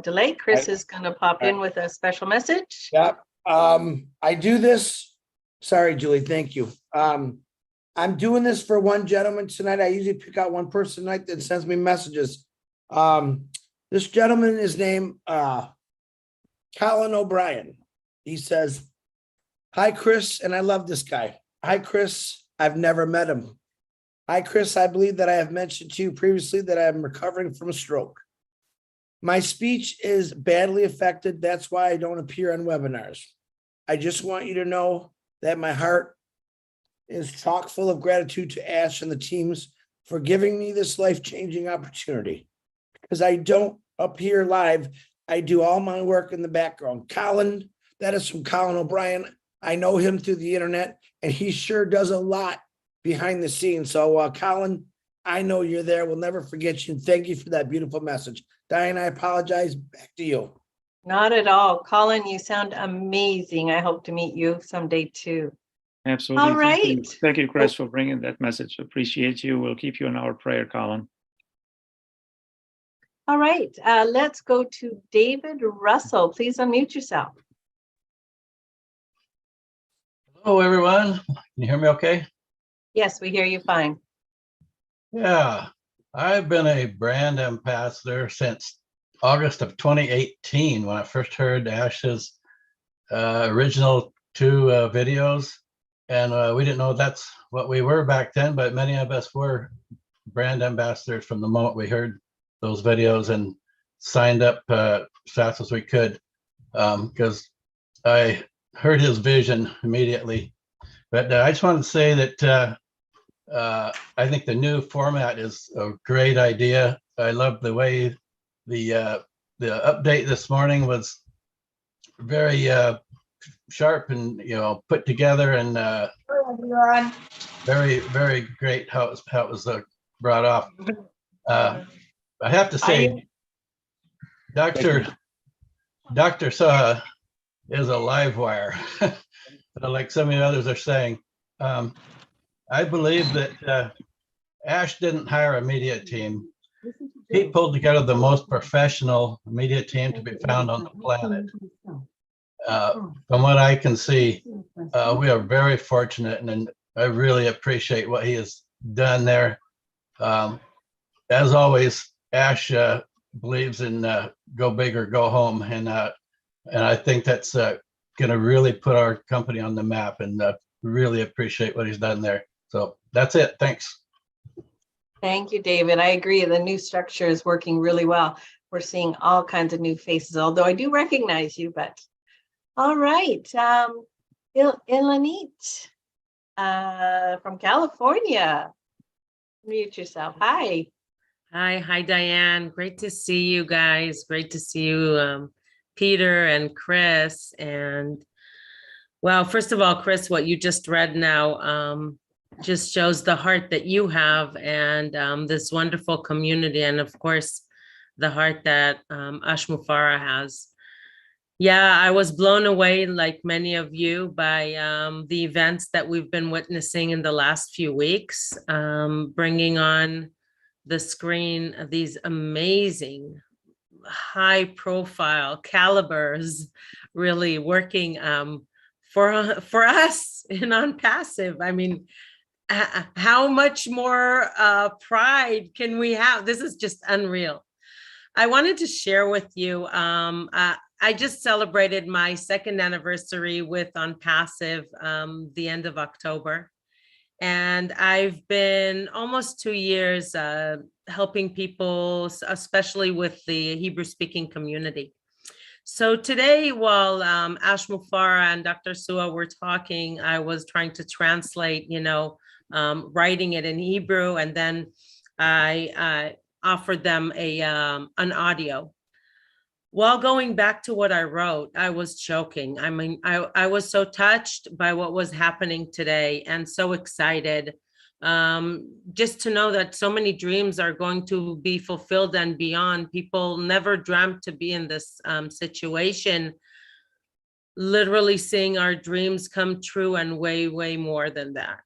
delay. Chris is going to pop in with a special message. Yep. I do this. Sorry, Julie. Thank you. I'm doing this for one gentleman tonight. I usually pick out one person tonight that sends me messages. This gentleman is named Colin O'Brien. He says, "Hi, Chris," and I love this guy. "Hi, Chris. I've never met him. Hi, Chris. I believe that I have mentioned to you previously that I am recovering from a stroke. My speech is badly affected. That's why I don't appear on webinars. I just want you to know that my heart is chock full of gratitude to Ash and the teams for giving me this life-changing opportunity. Because I don't appear live, I do all my work in the background." Colin, that is from Colin O'Brien. I know him through the internet, and he sure does a lot behind the scenes. So, Colin, I know you're there. We'll never forget you. And thank you for that beautiful message. Diane, I apologize. Back to you. Not at all. Colin, you sound amazing. I hope to meet you someday too. Absolutely. All right. Thank you, Chris, for bringing that message. Appreciate you. We'll keep you in our prayer, Colin. All right, let's go to David Russell. Please unmute yourself. Hello, everyone. Can you hear me okay? Yes, we hear you fine. Yeah, I've been a brand ambassador since August of 2018 when I first heard Ash's original two videos. And we didn't know that's what we were back then, but many of us were brand ambassadors from the moment we heard those videos and signed up as fast as we could, because I heard his vision immediately. But I just wanted to say that I think the new format is a great idea. I love the way the update this morning was very sharp and put together, and very, very great how it was brought off. I have to say, Dr. Saha is a live wire, like so many others are saying. I believe that Ash didn't hire a media team. He pulled together the most professional media team to be found on the planet. From what I can see, we are very fortunate, and I really appreciate what he has done there. As always, Ash believes in go big or go home, and I think that's going to really put our company on the map, and really appreciate what he's done there. So that's it. Thanks. Thank you, David. I agree. The new structure is working really well. We're seeing all kinds of new faces, although I do recognize you, but all right. Ilanit from California. Mute yourself. Hi. Hi, Diane. Great to see you guys. Great to see you, Peter and Chris. And well, first of all, Chris, what you just read now just shows the heart that you have, and this wonderful community, and of course, the heart that Ash Mufarah has. Yeah, I was blown away, like many of you, by the events that we've been witnessing in the last few weeks, bringing on the screen these amazing high profile calibers really working for us in OnPassive. I mean, how much more pride can we have? This is just unreal. I wanted to share with you, I just celebrated my 2nd anniversary with OnPassive the end of October. And I've been almost 2 years helping people, especially with the Hebrew speaking community. So today, while Ash Mufara and Dr. Sua were talking, I was trying to translate, writing it in Hebrew, and then I offered them an audio. While going back to what I wrote, I was choking. I mean, I was so touched by what was happening today and so excited just to know that so many dreams are going to be fulfilled and beyond. People never dreamt to be in this situation, literally seeing our dreams come true and way, way more than that.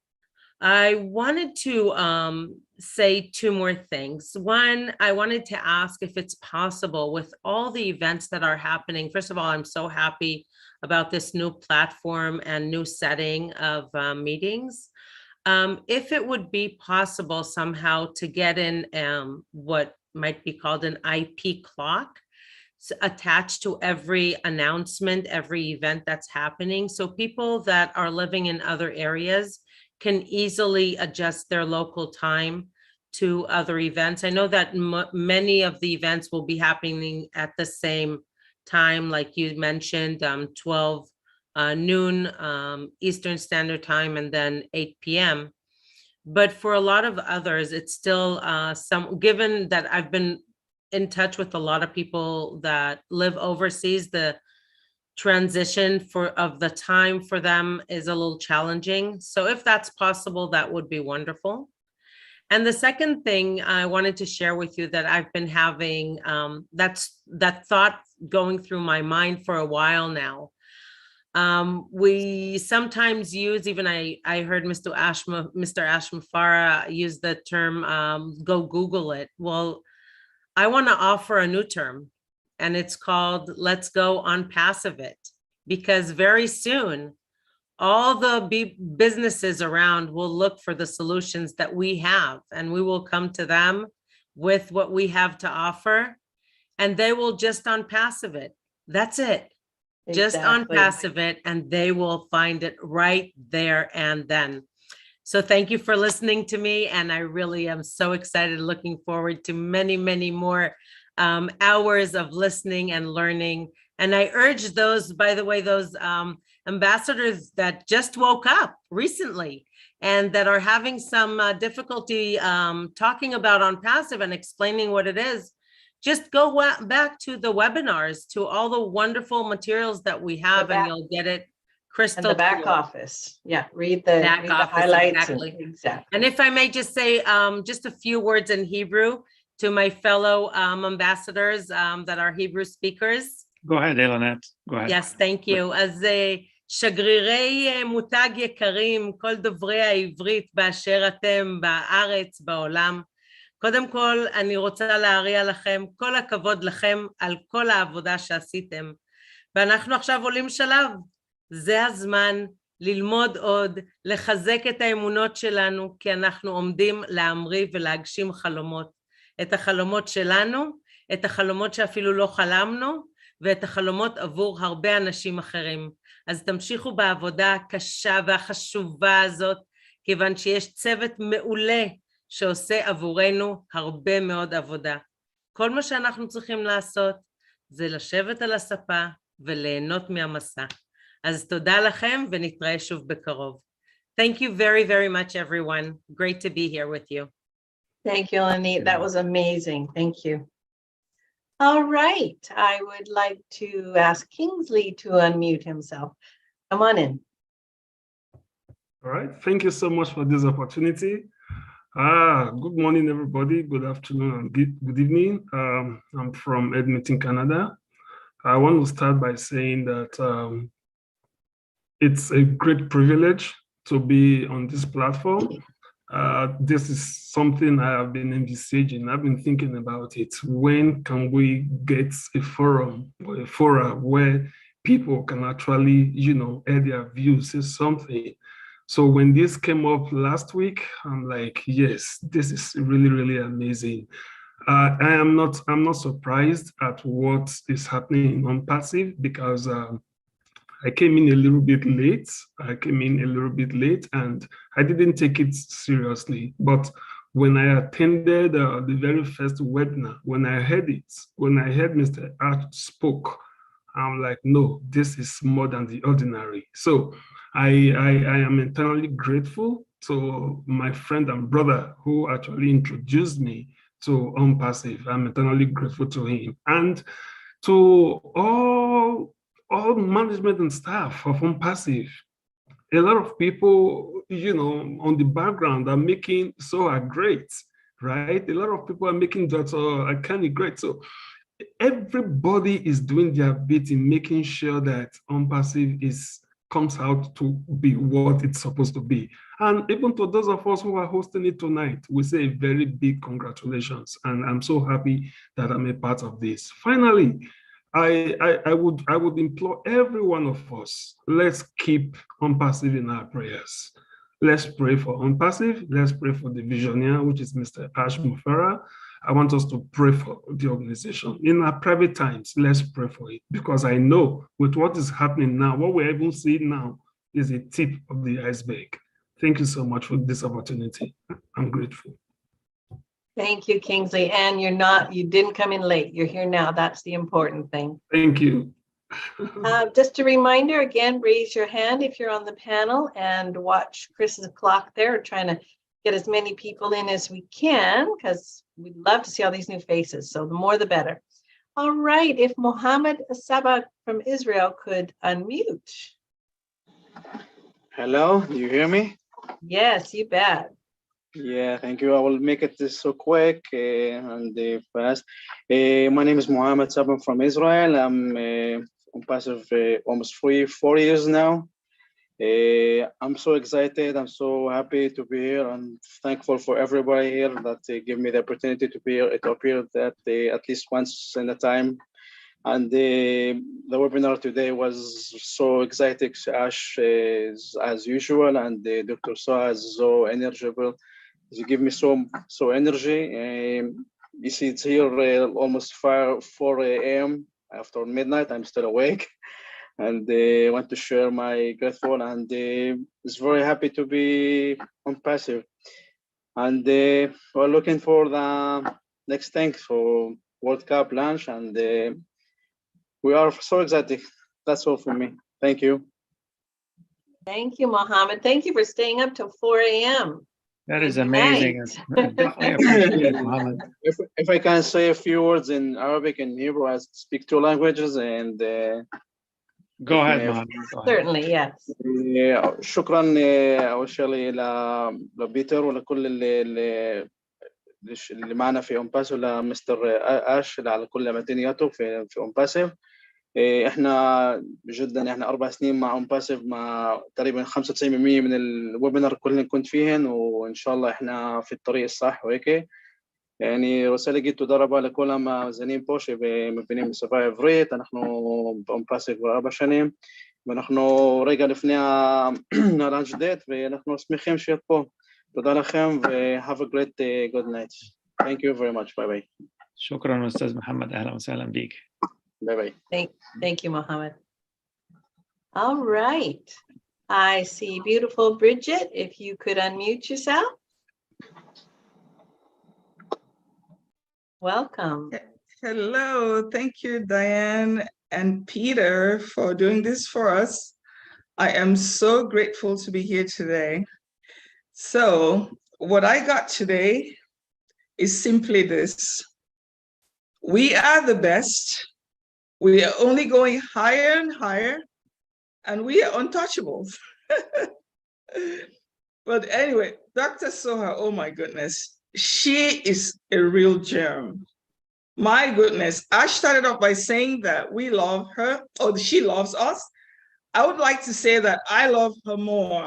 I wanted to say two more things. One, I wanted to ask if it's possible with all the events that are happening. First of all, I'm so happy about this new platform and new setting of meetings. If it would be possible somehow to get in what might be called an IP clock attached to every announcement, every event that's happening. So people that are living in other areas can easily adjust their local time to other events. I know that many of the events will be happening at the same time, like you mentioned, 12 noon Eastern Standard Time and then 8 p.m. But for a lot of others, it's still given that I've been in touch with a lot of people that live overseas, the transition of the time for them is a little challenging. So if that's possible, that would be wonderful. And the second thing I wanted to share with you that I've been having, that thought going through my mind for a while now. We sometimes use, even I heard Mr. Ash Mufara use the term, go Google it. Well, I want to offer a new term, and it's called Let's Go OnPassive It, because very soon, all the businesses around will look for the solutions that we have, and we will come to them with what we have to offer, and they will just OnPassive it. That's it. Just OnPassive it, and they will find it right there and then. So thank you for listening to me, and I really am so excited, looking forward to many, many more hours of listening and learning. And I urge those, by the way, those ambassadors that just woke up recently and that are having some difficulty talking about OnPassive and explaining what it is, just go back to the webinars, to all the wonderful materials that we have, and you'll get it crystal clear. And the back office. Yeah, read the highlights. Exactly. Exactly. And if I may just say just a few words in Hebrew to my fellow ambassadors that are Hebrew speakers. Go ahead, Elanette. Go ahead. Yes, thank you. אז שגרירי מותג יקרים, כל דוברי העברית באשר אתם בארץ, בעולם. קודם כל, אני רוצה להריע לכם, כל הכבוד לכם על כל העבודה שעשיתם. ואנחנו עכשיו עולים שלב. זה הזמן ללמוד עוד, לחזק את האמונות שלנו, כי אנחנו עומדים להמריא ולהגשים חלומות. את החלומות שלנו, את החלומות שאפילו לא חלמנו, ואת החלומות עבור הרבה אנשים אחרים. אז תמשיכו בעבודה הקשה והחשובה הזאת, כיוון שיש צוות מעולה שעושה עבורנו הרבה מאוד עבודה. כל מה שאנחנו צריכים לעשות זה לשבת על הספה וליהנות מהמסע. אז תודה לכם ונתראה שוב בקרוב. Thank you very, very much, everyone. Great to be here with you. Thank you, Lenny. That was amazing. Thank you. All right. I would like to ask Kingsley to unmute himself. Come on in. All right. Thank you so much for this opportunity. Good morning, everybody. Good afternoon and good evening. I'm from Edmonton, Canada. I want to start by saying that it's a great privilege to be on this platform. This is something I have been envisaging. I've been thinking about it. When can we get a forum or a forum where people can actually, air their views, say something? So when this came up last week, I'm like, yes, this is really, really amazing. I'm not surprised at what is happening on OnPassive, because I came in a little bit late. And I didn't take it seriously. But when I attended the very first webinar, when I heard Mr. Ash spoke, I'm like, no, this is more than the ordinary. So I am eternally grateful to my friend and brother who actually introduced me to OnPassive. I'm eternally grateful to him and to all management and staff of OnPassive. A lot of people, on the background are making Soha great, right? A lot of people are making Dr. Akani great. So everybody is doing their bit in making sure that OnPassive comes out to be what it's supposed to be. And even to those of us who are hosting it tonight, we say a very big congratulations. And I'm so happy that I'm a part of this. Finally, I would implore every one of us, let's keep OnPassive in our prayers. Let's pray for OnPassive. Let's pray for the visionary, which is Mr. Ash Mufara. I want us to pray for the organization. In our private times, let's pray for it, because I know with what is happening now, what we're even seeing now is a tip of the iceberg. Thank you so much for this opportunity. I'm grateful. Thank you, Kingsley. And you didn't come in late. You're here now. That's the important thing. Thank you. Just a reminder, again, raise your hand if you're on the panel and watch Chris's clock there. We're trying to get as many people in as we can because we'd love to see all these new faces. So the more, the better. All right. If Mohammed Sabah from Israel could unmute. Hello, do you hear me? Yes, you bet. Yeah, thank you. I will make it so quick and fast. My name is Mohammed Sabah from Israel. I'm OnPassive almost 4 years now. I'm so excited. I'm so happy to be here. I'm thankful for everybody here that give me the opportunity to be here. To appear that at least once in a time. And the webinar today was so exciting. Ash is as usual, and Dr. Soha is so energizable. You give me so energy. You see, it's here almost 4 a.m. after midnight. I'm still awake, and I want to share my grateful. And it's very happy to be OnPassive. And we're looking for the next thing for World Cup launch, and we are so excited. That's all for me. Thank you. Thank you, Mohammed. Thank you for staying up till 4 a.m. That is amazing. Definitely appreciate it, Mohammed. If I can say a few words in Arabic and Hebrew, I speak 2 languages, and go ahead, Mohammed. Certainly, yes. شكرا أول شيء لبيتر ولكل اللي معنا في OnPassive، لمستر آش على كل متنياته في OnPassive. احنا جدا 4 سنين مع OnPassive، مع تقريبا 95% من الويبينار كلنا كنت فيهن، وان شاء الله احنا في الطريق الصح وهيك. يعني رسالة جيت تدرب لكل המאזינים פה שמבינים בשפה העברית. אנחנו OnPassive כבר 4 שנים, ואנחנו רגע לפני הלאנץ' דייט, ואנחנו שמחים שיהיה פה. תודה לכם, ו-have a great good night. Thank you very much. Bye bye. شكرا أستاذ محمد. أهلا وسهلا بيك. Bye bye. Thank you, Mohammed. All right. I see beautiful Bridget. If you could unmute yourself. Welcome. Hello. Thank you, Diane and Peter, for doing this for us. I am so grateful to be here today. So what I got today is simply this. We are the best. We are only going higher and higher, and we are untouchables. But anyway, Dr. Soha, oh my goodness, she is a real gem. My goodness, I started off by saying that we love her, or she loves us. I would like to say that I love her more.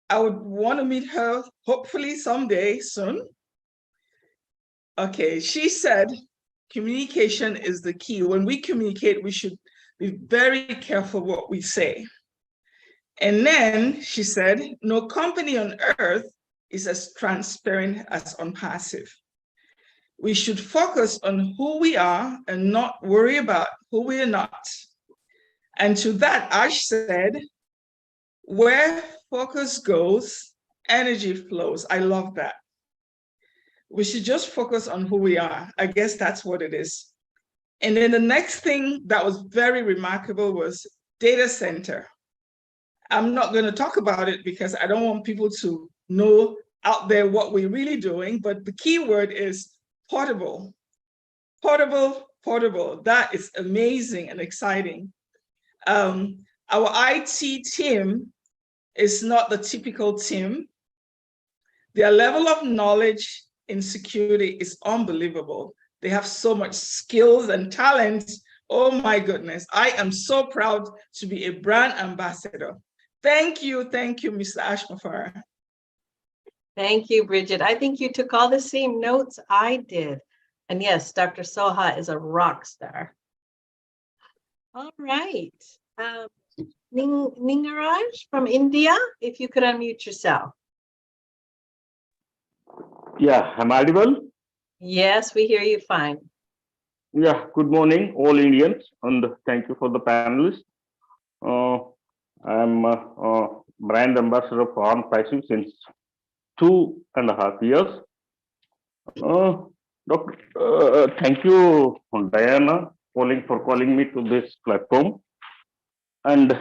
I would want to meet her hopefully someday soon. Okay, she said, communication is the key. When we communicate, we should be very careful what we say. And then she said, no company on earth is as transparent as OnPassive. We should focus on who we are and not worry about who we are not. And to that, Ash said, where focus goes, energy flows. I love that. We should just focus on who we are. I guess that's what it is. And then the next thing that was very remarkable was data center. I'm not going to talk about it because I don't want people to know out there what we're really doing, but the key word is portable. Portable, portable. That is amazing and exciting. Our IT team is not the typical team. Their level of knowledge in security is unbelievable. They have so much skills and talent. Oh my goodness. I am so proud to be a brand ambassador. Thank you, Mr. Ashmafara. Thank you, Bridget. I think you took all the same notes I did. And yes, Dr. Soha is a rock star. All right. Ningaraj from India, if you could unmute yourself. Yeah, am I audible? Yes, we hear you fine. Yeah, good morning, all Indians, and thank you for the panelists. I'm a brand ambassador for OnPassive since 2.5 years. Doctor, thank you, Diana, for calling me to this platform. And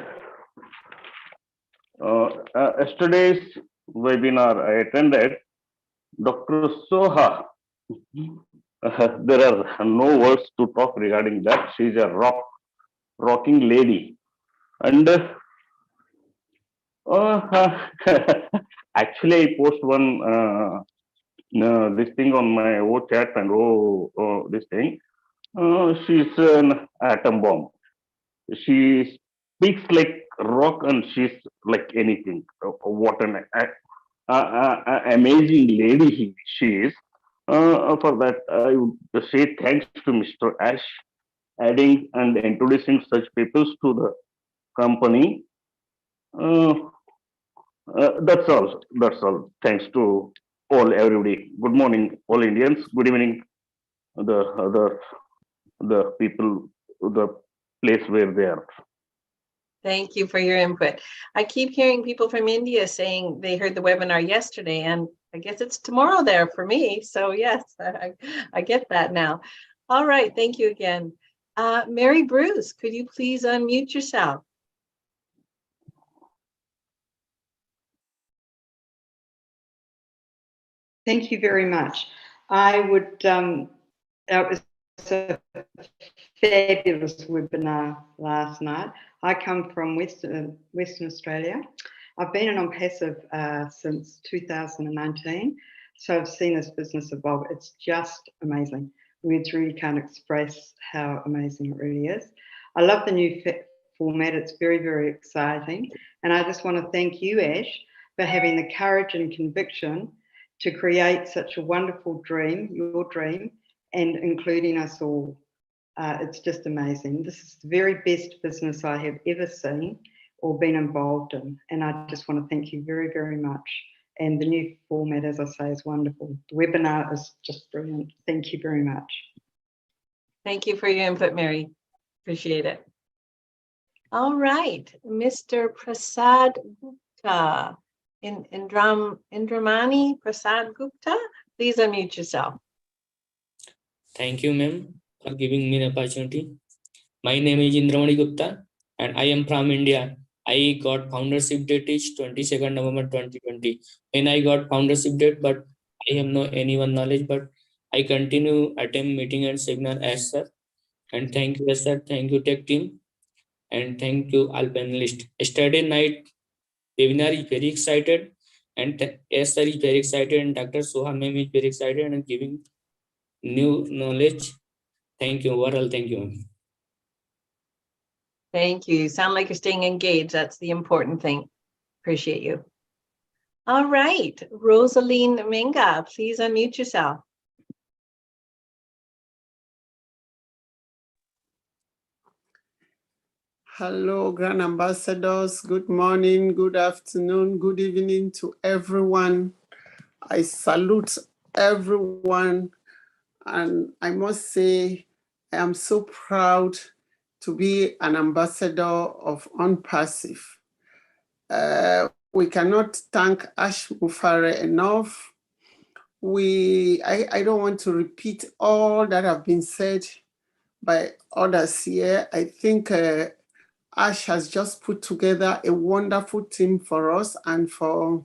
yesterday's webinar I attended, Dr. Soha. There are no words to talk regarding that. She's a rocking lady. And actually, I post one this thing on my chat and this thing. She's an atom bomb. She speaks like rock and she's like anything. What an amazing lady she is. For that, I would say thanks to Mr. Ash adding and introducing such people to the company. That's all. That's all. Thanks to everybody. Good morning, all Indians. Good evening, the people, the place where they are. Thank you for your input. I keep hearing people from India saying they heard the webinar yesterday, and I guess it's tomorrow there for me. So yes, I get that now. All right, thank you again. Mary Bruce, could you please unmute yourself? Thank you very much. I would, that was a fabulous webinar last night. I come from Western Australia. I've been an OnPassive since 2019, so I've seen this business evolve. It's just amazing. Words really can't express how amazing it really is. I love the new format. It's very, very exciting. And I just want to thank you, Ash, for having the courage and conviction to create such a wonderful dream, your dream, and including us all. It's just amazing. This is the very best business I have ever seen or been involved in. And I just want to thank you very, very much. And the new format, as I say, is wonderful. The webinar is just brilliant. Thank you very much. Thank you for your input, Mary. Appreciate it. All right, Mr. Prasad Gupta. Indramani Prasad Gupta, please unmute yourself. Thank you, ma'am, for giving me the opportunity. My name is Indramani Gupta and I am from India. I got foundership date is 22nd November 2020. When I got foundership date, but I have no anyone knowledge, but I continue attend meeting and seminar as sir. And thank you, sir. Thank you, tech team. And thank you, all panelists. Yesterday night, webinar is very excited. And yes, sir is very excited. And Dr. Soha ma'am is very excited and giving new knowledge. Thank you. Overall, thank you. Thank you. You sound like you're staying engaged. That's the important thing. Appreciate you. All right, Rosaline Minga, please unmute yourself. Hello, Grand Ambassadors. Good morning, good afternoon, good evening to everyone. I salute everyone. And I must say, I am so proud to be an ambassador of OnPassive. We cannot thank Ash Mufare enough. I don't want to repeat all that have been said, by others here. I think Ash has just put together a wonderful team for us, and for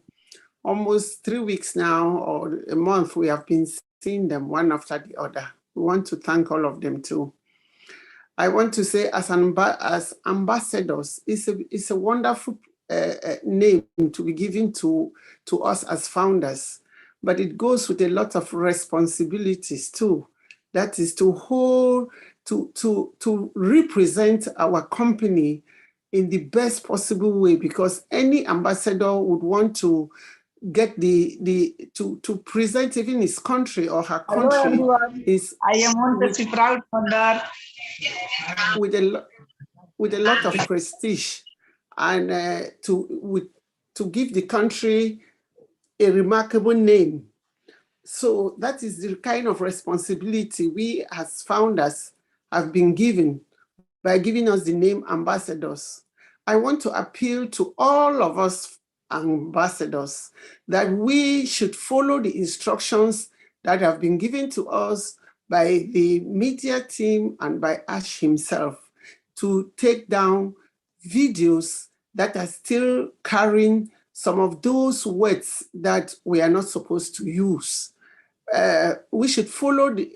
almost 3 weeks now, or a month, we have been seeing them one after the other. We want to thank all of them too. I want to say, as ambassadors, it's a wonderful name to be given to us as founders, but it goes with a lot of responsibilities too. That is to hold, to represent our company in the best possible way, because any ambassador would want to get to present even his country or her country. Hello everyone, I am OnPassive proud founder. With a lot of prestige, and to give the country a remarkable name. So that is the kind of responsibility we as founders have been given by giving us the name ambassadors. I want to appeal to all of us ambassadors that we should follow the instructions that have been given to us by the media team and by Ash himself, to take down videos that are still carrying some of those words that we are not supposed to use. We should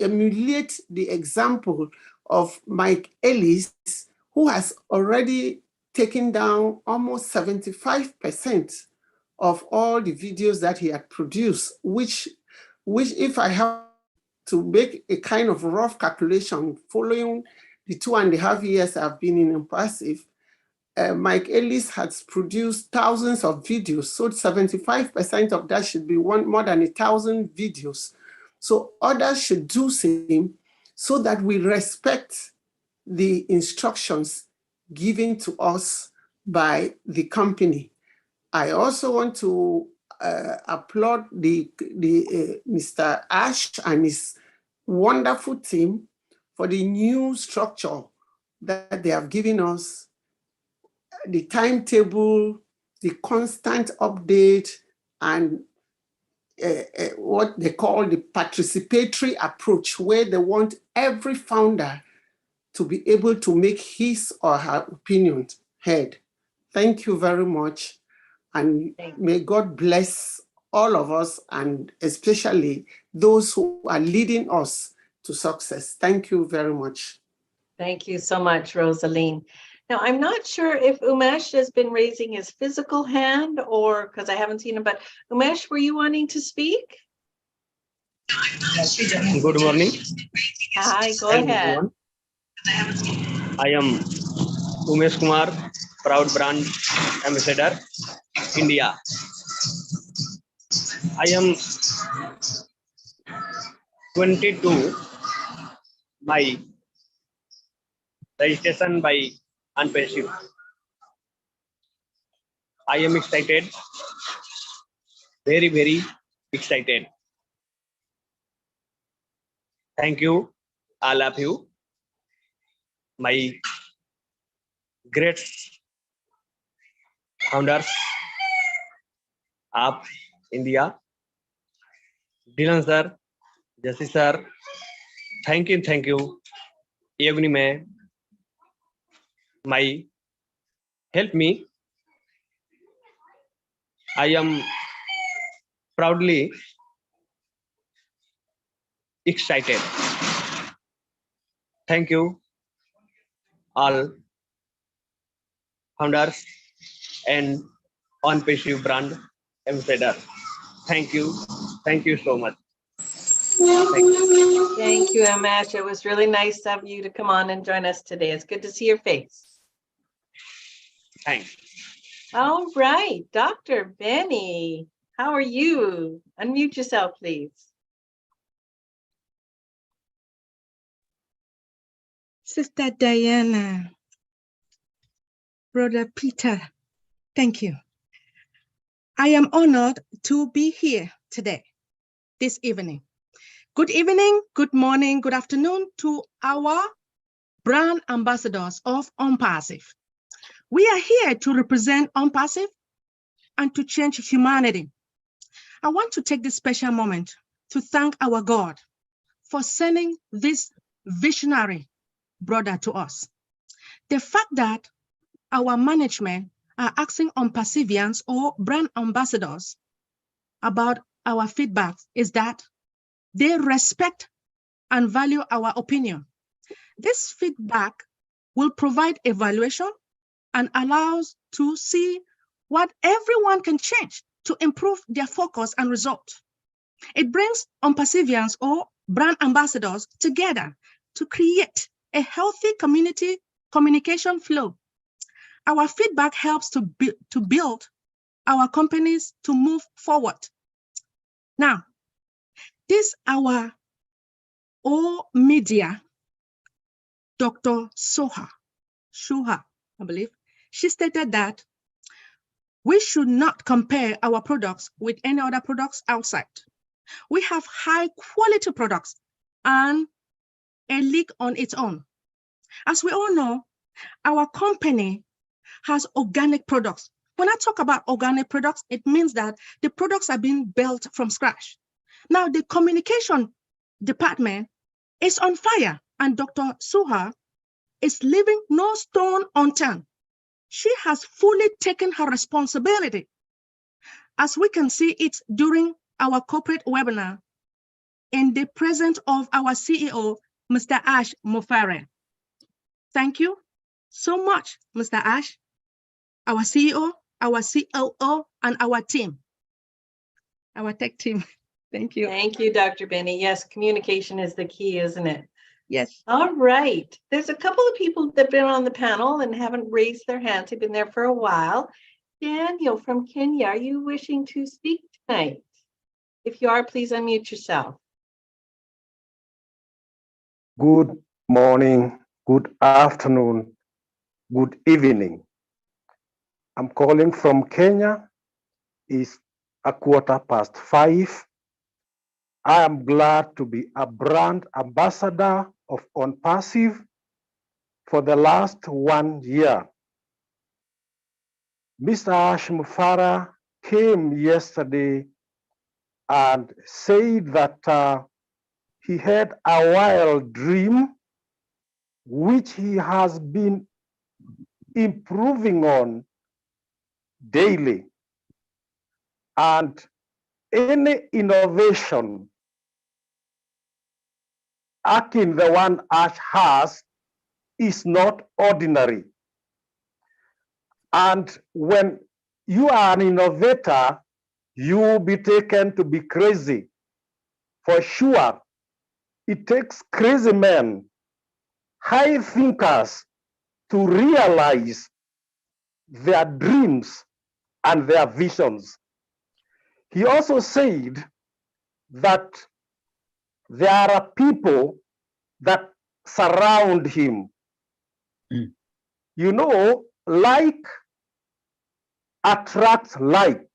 emulate the example of Mike Ellis, who has already taken down almost 75% of all the videos that he had produced, which if I have to make a kind of rough calculation following the 2.5 years I've been in OnPassive, Mike Ellis has produced thousands of videos, so 75% of that should be more than 1,000 videos. So others should do same, so that we respect the instructions given to us by the company. I also want to applaud Mr. Ash and his wonderful team for the new structure that they have given us, the timetable, the constant update, and what they call the participatory approach, where they want every founder to be able to make his or her opinion heard. Thank you very much. And may God bless all of us, and especially those who are leading us to success. Thank you very much. Thank you so much, Rosaline. Now, I'm not sure if Umesh has been raising his physical hand, or because I haven't seen him, but Umesh, were you wanting to speak? Good morning. Hi, go ahead. Everyone. I am Umesh Kumar, proud brand ambassador, India. I am 22 by registration by OnPassive. I am excited, very, very excited. Thank you, all of you, my great founders of India, Dylan sir, Jesse sir, thank you, Yogni mein, my help me. I am proudly excited. Thank you, all founders and OnPassive brand ambassador. Thank you so much. Thank you, Umesh. It was really nice of you to come on and join us today. It's good to see your face. Thanks. All right, Dr. Benny, how are you? Unmute yourself, please. Sister Diana, Brother Peter, thank you. I am honored to be here today, this evening. Good evening, good morning, good afternoon to our brand ambassadors of OnPassive. We are here to represent OnPassive and to change humanity. I want to take this special moment to thank our God for sending this visionary brother to us. The fact that our management are asking OnPassivians or brand ambassadors about our feedback is that they respect and value our opinion. This feedback will provide evaluation and allows to see what everyone can change to improve their focus and result. It brings OnPassivians or brand ambassadors together to create a healthy community communication flow. Our feedback helps to build our companies to move forward. Now, this our all media, Dr. Shuha, I believe, she stated that we should not compare our products with any other products outside. We have high quality products and a league on its own. As we all know, our company has organic products. When I talk about organic products, it means that the products are being built from scratch. Now, the communication department is on fire, and Dr. Shuha is leaving no stone unturned. She has fully taken her responsibility, as we can see it during our corporate webinar in the presence of our CEO, Mr. Ash Mufare. Thank you so much, Mr. Ash, our CEO, our COO, and our team, our tech team. Thank you. Thank you, Dr. Benny. Yes, communication is the key, isn't it? Yes. All right. There's a couple of people that have been on the panel and haven't raised their hands. They've been there for a while. Daniel from Kenya, are you wishing to speak tonight? If you are, please unmute yourself. Good morning, good afternoon, good evening. I'm calling from Kenya. It's 5:15. I am glad to be a brand ambassador of OnPassive for the last 1 year. Mr. Ash Mufara came yesterday and said that he had a wild dream which he has been improving on daily. And any innovation akin the one Ash has is not ordinary. And when you are an innovator, you will be taken to be crazy. For sure, it takes crazy men, high thinkers, to realize their dreams and their visions. He also said that there are people that surround him. You know, like attracts like.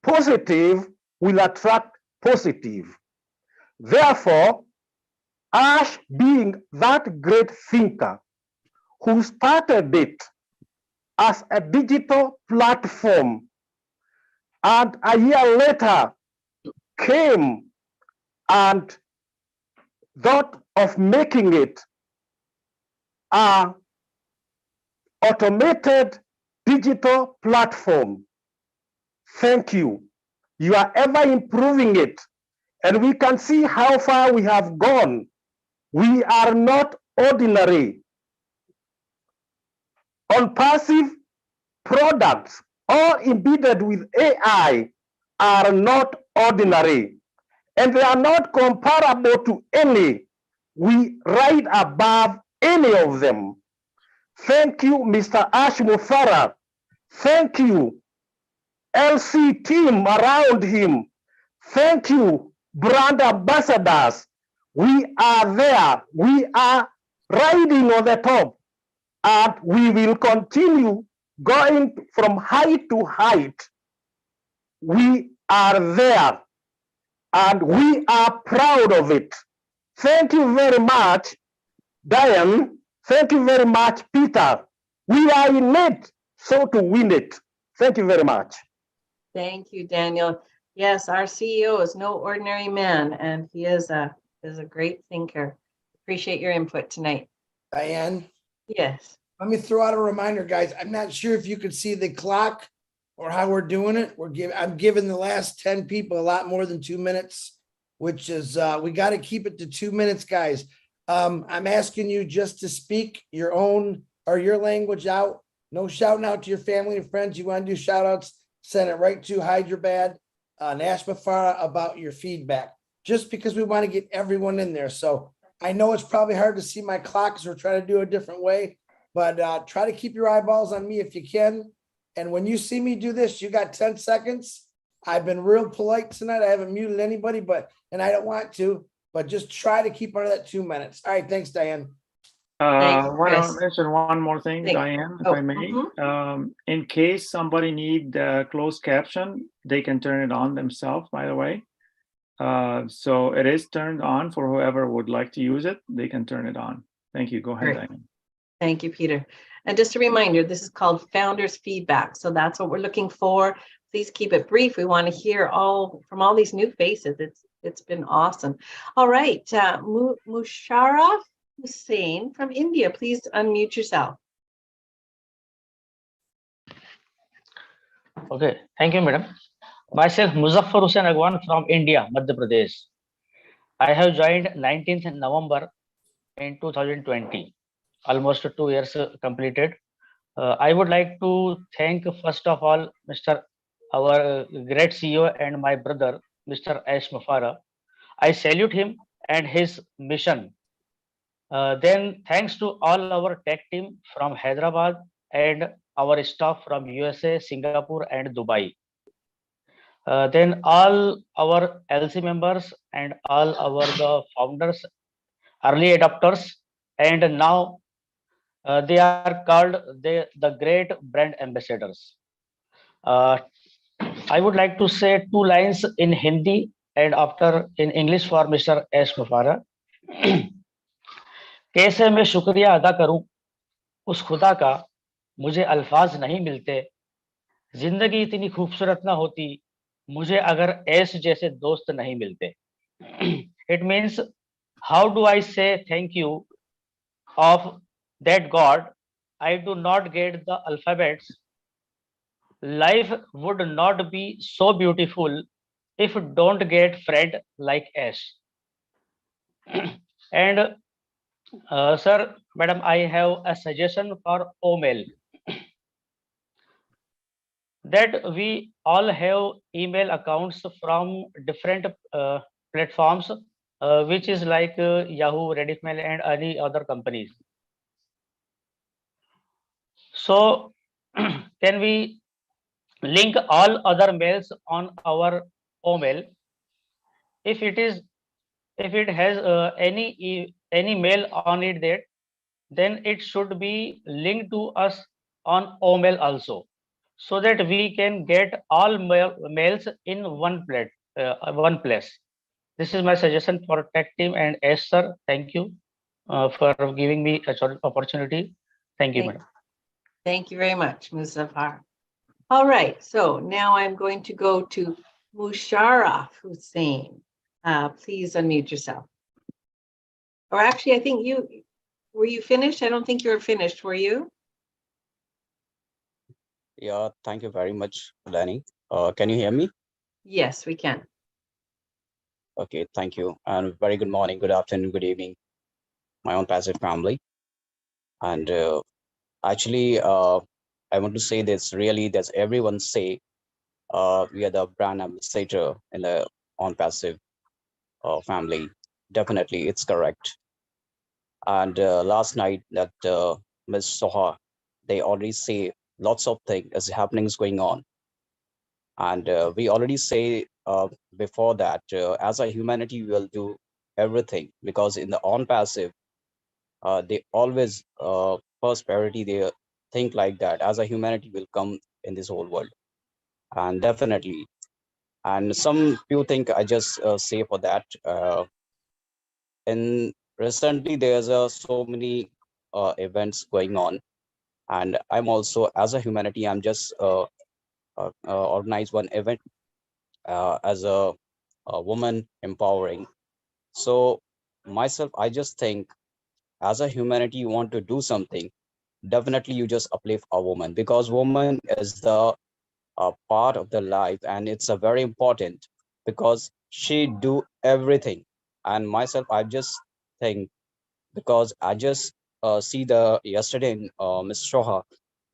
Positive will attract positive. Therefore, Ash, being that great thinker who started it as a digital platform and a year later came and thought of making it a automated digital platform. Thank you. You are ever improving it, and we can see how far we have gone. We are not ordinary. OnPassive products, all embedded with AI, are not ordinary, and they are not comparable to any. We ride above any of them. Thank you, Mr. Ash Mufara. Thank you, LC team around him. Thank you, brand ambassadors. We are there. We are riding on the top, and we will continue going from height to height. We are there, and we are proud of it. Thank you very much, Diane. Thank you very much, Peter. We are in it, so to win it. Thank you very much. Thank you, Daniel. Yes, our CEO is no ordinary man, and he is a great thinker. Appreciate your input tonight. Diane? Yes. Let me throw out a reminder, guys. I'm not sure if you could see the clock or how we're doing it. I'm giving the last 10 people a lot more than 2 minutes, which is, we got to keep it to 2 minutes, guys. I'm asking you just to speak your own or your language out. No shouting out to your family and friends. You want to do shout outs, send it right to Hyderabad, Nashmafara about your feedback, just because we want to get everyone in there. So I know it's probably hard to see my clock because we're trying to do it a different way, but try to keep your eyeballs on me if you can. And when you see me do this, you got 10 seconds. I've been real polite tonight. I haven't muted anybody, and I don't want to, but just try to keep under that 2 minutes. All right. Thanks, Diane. Want to mention one more thing, Diane, if I may. Mm-hmm. In case somebody need closed caption, they can turn it on themselves, by the way. So it is turned on for whoever would like to use it. They can turn it on. Thank you. Go ahead, Great. Diane. Thank you, Peter. And just a reminder, this is called Founders Feedback. So that's what we're looking for. Please keep it brief. We want to hear from all these new faces. It's been awesome. All right, Musharraf Hussain from India, please unmute yourself. Okay, thank you, madam. Myself, Muzaffar Hussain Agwan from India, Madhya Pradesh. I have joined 19th November in 2020. Almost 2 years completed. I would like to thank first of all our great CEO and my brother, Mr. Ash Mafara. I salute him and his mission. Then thanks to all our tech team from Hyderabad and our staff from USA, Singapore and Dubai. Then all our LC members and all the founders, early adopters, and now they are called the great brand ambassadors. I would like to say 2 lines in Hindi and after in English for Mr. S. Mufara. कैसे मैं शुक्रिया अदा करूं उस खुदा का, मुझे अल्फाज नहीं मिलते। जिंदगी इतनी खूबसूरत ना होती मुझे अगर एस जैसे दोस्त नहीं मिलते। It means how do I say thank you of that God? I do not get the alphabets. Life would not be so beautiful if don't get friend like S. And sir, madam, I have a suggestion for OMail. That we all have email accounts from different platforms, which is like Yahoo, Reddit Mail, and any other companies. So can we link all other mails on our OMail? If it has any mail on it, that then it should be linked to us on OMail also, so that we can get all mails in one place. This is my suggestion for tech team. And yes, sir, thank you for giving me a opportunity. Thank you, madam. Thank you very much, Muzaffar. All right, so now I'm going to go to Musharraf Hussain. Please unmute yourself. Or actually, I think were you finished? I don't think you were finished, were you? Yeah, thank you very much, Lenny. Can you hear me? Yes, we can. Okay, thank you. And very good morning, good afternoon, good evening, my OnPassive family. And actually, I want to say this really, that everyone say we are the brand ambassador in the OnPassive family. Definitely, it's correct. And last night that Ms. Soha, they already say lots of things is happenings going on. And we already say before that as a humanity, we will do everything, because in the OnPassive, they always first priority, they think like that as a humanity will come in this whole world. And definitely, and some few think I just say for that. And recently there's so many events going on, and I'm also, as a humanity, I'm just organize one event as a woman empowering. So myself, I just think as a humanity you want to do something, definitely you just uplift a woman, because woman is the part of the life, and it's a very important, because she do everything. And myself, I just think, because I just see the yesterday in Miss Shoha,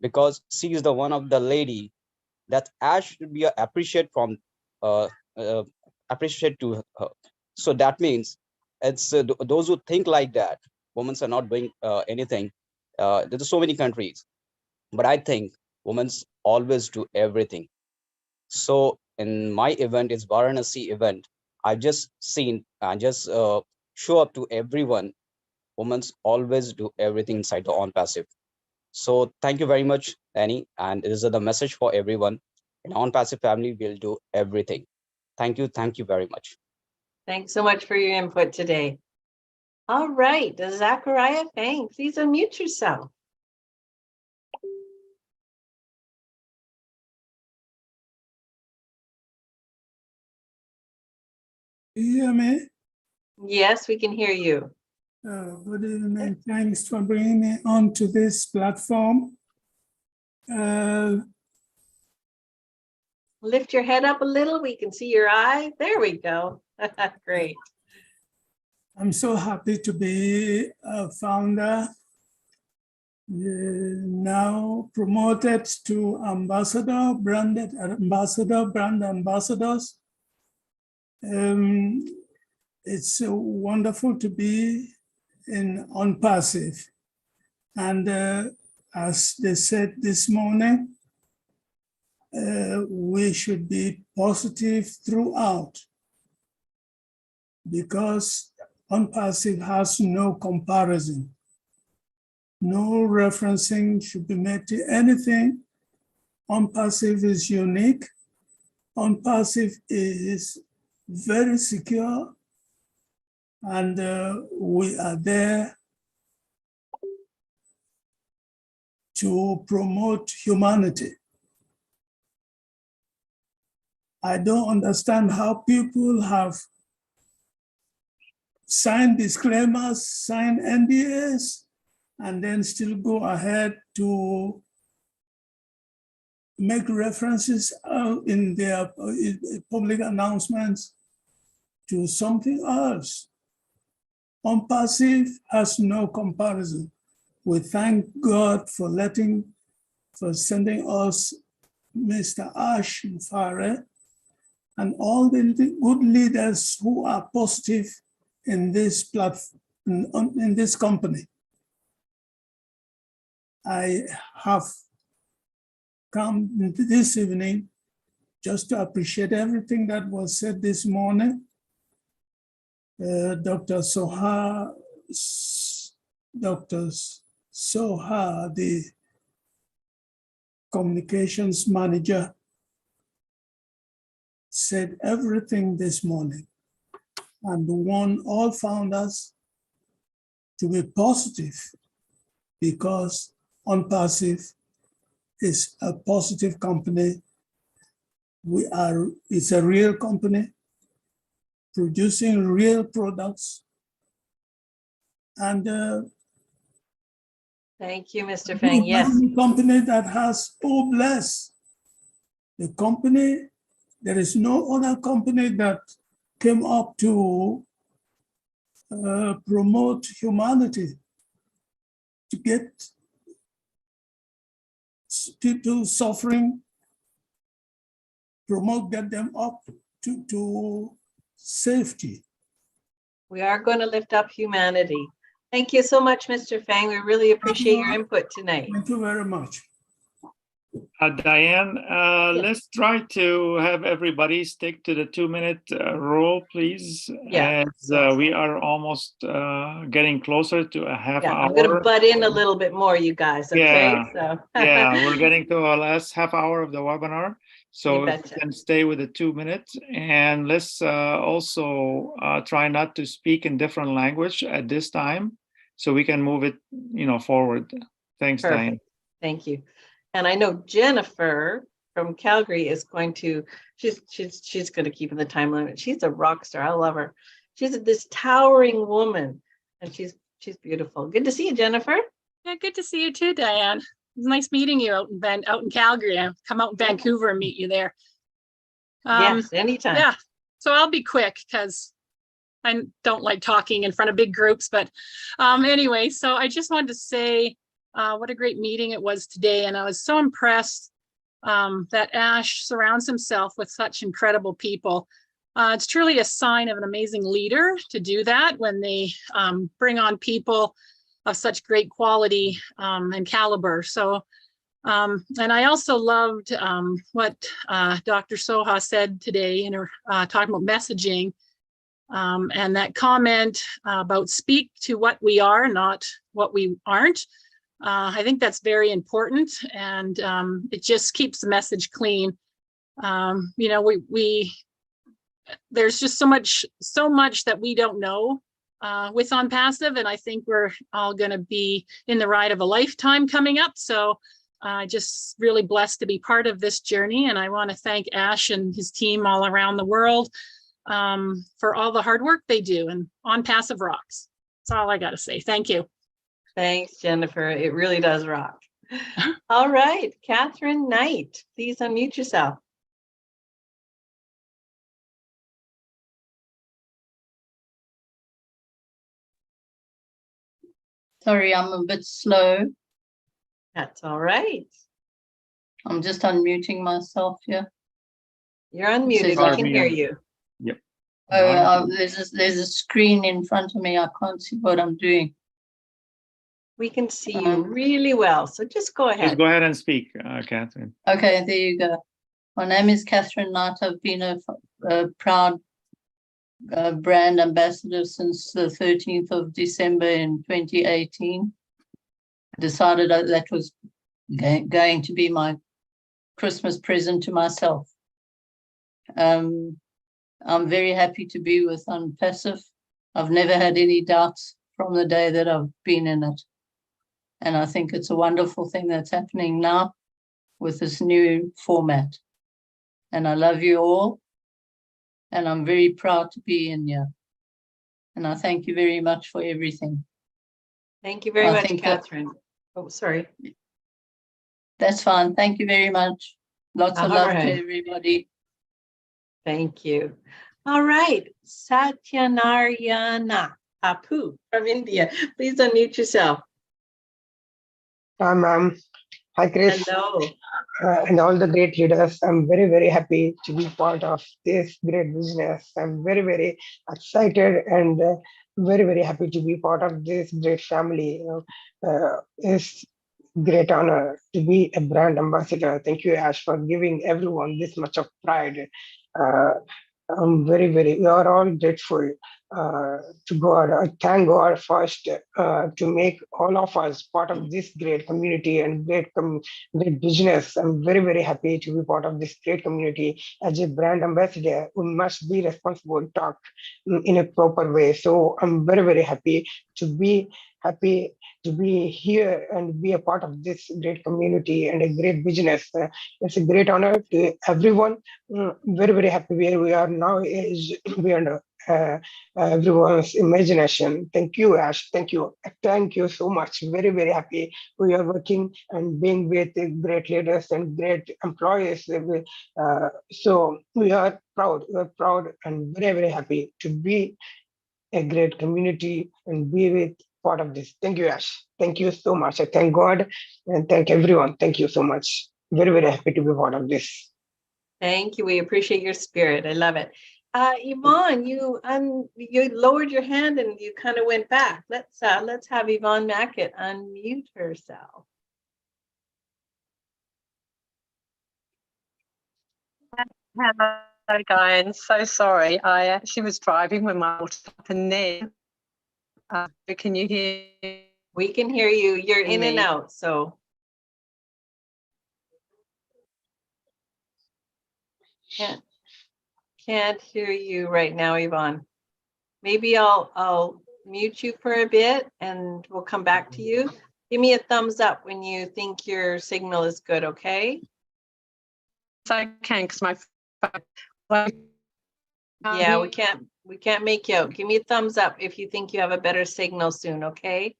because she is the one of the lady that as should be appreciate from uh, uh, appreciate to her. So that means it's those who think like that women are not doing anything. There's so many countries, but I think women always do everything. So in my event, it's Varanasi event, I just seen, I just show up to everyone. Women always do everything inside the OnPassive. So thank you very much, Annie. And this is the message for everyone. In OnPassive family, we'll do everything. Thank you. Thank you very much. Thanks so much for your input today. All right, Zachariah Fang, please unmute yourself. You hear me? Yes, we can hear you. Good evening. Thanks for bringing me onto this platform. Lift your head up a little. We can see your eye. There we go. Great. I'm so happy to be a founder, now promoted to ambassador, brand ambassadors. It's wonderful to be in OnPassive. And as they said this morning, we should be positive throughout, because OnPassive has no comparison. No referencing should be made to anything. OnPassive is unique. OnPassive is very secure, and we are there to promote humanity. I don't understand how people have signed disclaimers, signed NDAs, and then still go ahead to make references in their public announcements to something else. OnPassive has no comparison. We thank God for sending us Mr. Ash Fare and all the good leaders who are positive in this platform, in this company. I have come this evening just to appreciate everything that was said this morning. Dr. Soha, the communications manager, said everything this morning and warned all founders to be positive, because OnPassive is a positive company. It's a real company producing real products. And thank you, Mr. Fang. Yes. A company that has, oh bless, the company, there is no other company that came up to promote humanity, to get people suffering, get them up to safety. We are going to lift up humanity. Thank you so much, Mr. Fang. We really appreciate your input tonight. Thank you very much. Diane, let's try to have everybody stick to the 2-minute rule, please. Yeah. As we are almost getting closer to a half hour. I'm going to butt in a little bit more, you guys. Okay. Yeah. So. Yeah, we're getting to our last half hour of the webinar. So if you can stay with the 2 minutes, and let's also try not to speak in different language at this time, so we can move it, forward. Thanks, Perfect. Diane. Thank you. And I know Jennifer from Calgary is going to, she's going to keep in the time limit. She's a rock star. I love her. She's this towering woman, and she's She's beautiful. Good to see you, Jennifer. Yeah, good to see you too, Diane. It was nice meeting you out in Calgary. I'll come out in Vancouver and meet you there. Yes, anytime. Yeah, so I'll be quick because I don't like talking in front of big groups. But anyway, so I just wanted to say what a great meeting it was today. And I was so impressed that Ash surrounds himself with such incredible people. It's truly a sign of an amazing leader to do that when they bring on people of such great quality and caliber. So, and I also loved what Dr. Soha said today in her talking about messaging and that comment about speak to what we are, not what we aren't. I think that's very important, and it just keeps the message clean. You know, there's just so much that we don't know with OnPassive, and I think we're all going to be in the ride of a lifetime coming up. So just really blessed to be part of this journey, and I want to thank Ash and his team all around the world for all the hard work they do, and OnPassive rocks. That's all I got to say. Thank you. Thanks, Jennifer. It really does rock. All right, Catherine Knight, please unmute yourself. Sorry, I'm a bit slow. That's all right. I'm just unmuting myself here. You're unmuted. We can hear you. Yep. Oh, there's a screen in front of me. I can't see what I'm doing. We can see you really well. So just go ahead. Just go ahead and speak, Catherine. Okay, there you go. My name is Catherine Knight. I've been a proud brand ambassador since the 13th of December in 2018. I decided that was going to be my Christmas present to myself. I'm very happy to be with OnPassive. I've never had any doubts from the day that I've been in it. And I think it's a wonderful thing that's happening now with this new format. And I love you all. And I'm very proud to be in here. And I thank you very much for everything. Thank you very much, Catherine. Oh, sorry. That's fine. Thank you very much. Lots of love to everybody. Thank you. All right, Satyanarayana Apu from India. Please unmute yourself. Hi, ma'am. Hi, Chris. Hello. And all the great leaders. I'm very, very happy to be part of this great business. I'm very, very excited and very, very happy to be part of this great family. It's great honor to be a brand ambassador. Thank you, Ash, for giving everyone this much of pride. We are all grateful to God. I thank God first to make all of us part of this great community and great business. I'm very, very happy to be part of this great community. As a brand ambassador, we must be responsible, talk in a proper way. So I'm very, very happy to be here and be a part of this great community and a great business. It's a great honor to everyone. Very, very happy where we are now is beyond everyone's imagination. Thank you, Ash. Thank you. Thank you so much. Very, very happy we are working and being with great leaders and great employees. So we are proud. We are proud and very, very happy to be a great community and be with part of this. Thank you, Ash. Thank you so much. I thank God and thank everyone. Thank you so much. Very, very happy to be part of this. Thank you. We appreciate your spirit. I love it. Yvonne, you lowered your hand and you kind of went back. Let's have Yvonne Mackett unmute herself. Hello, guys. So sorry. I actually was driving when my water up and then. Can you hear? We can hear you. You're in and out. So. Can't hear you right now, Yvonne. Maybe I'll mute you for a bit and we'll come back to you. Give me a thumbs up when you think your signal is good, okay? So I can because my phone. Yeah, we can't make you out. Give me a thumbs up if you think you have a better signal soon, okay?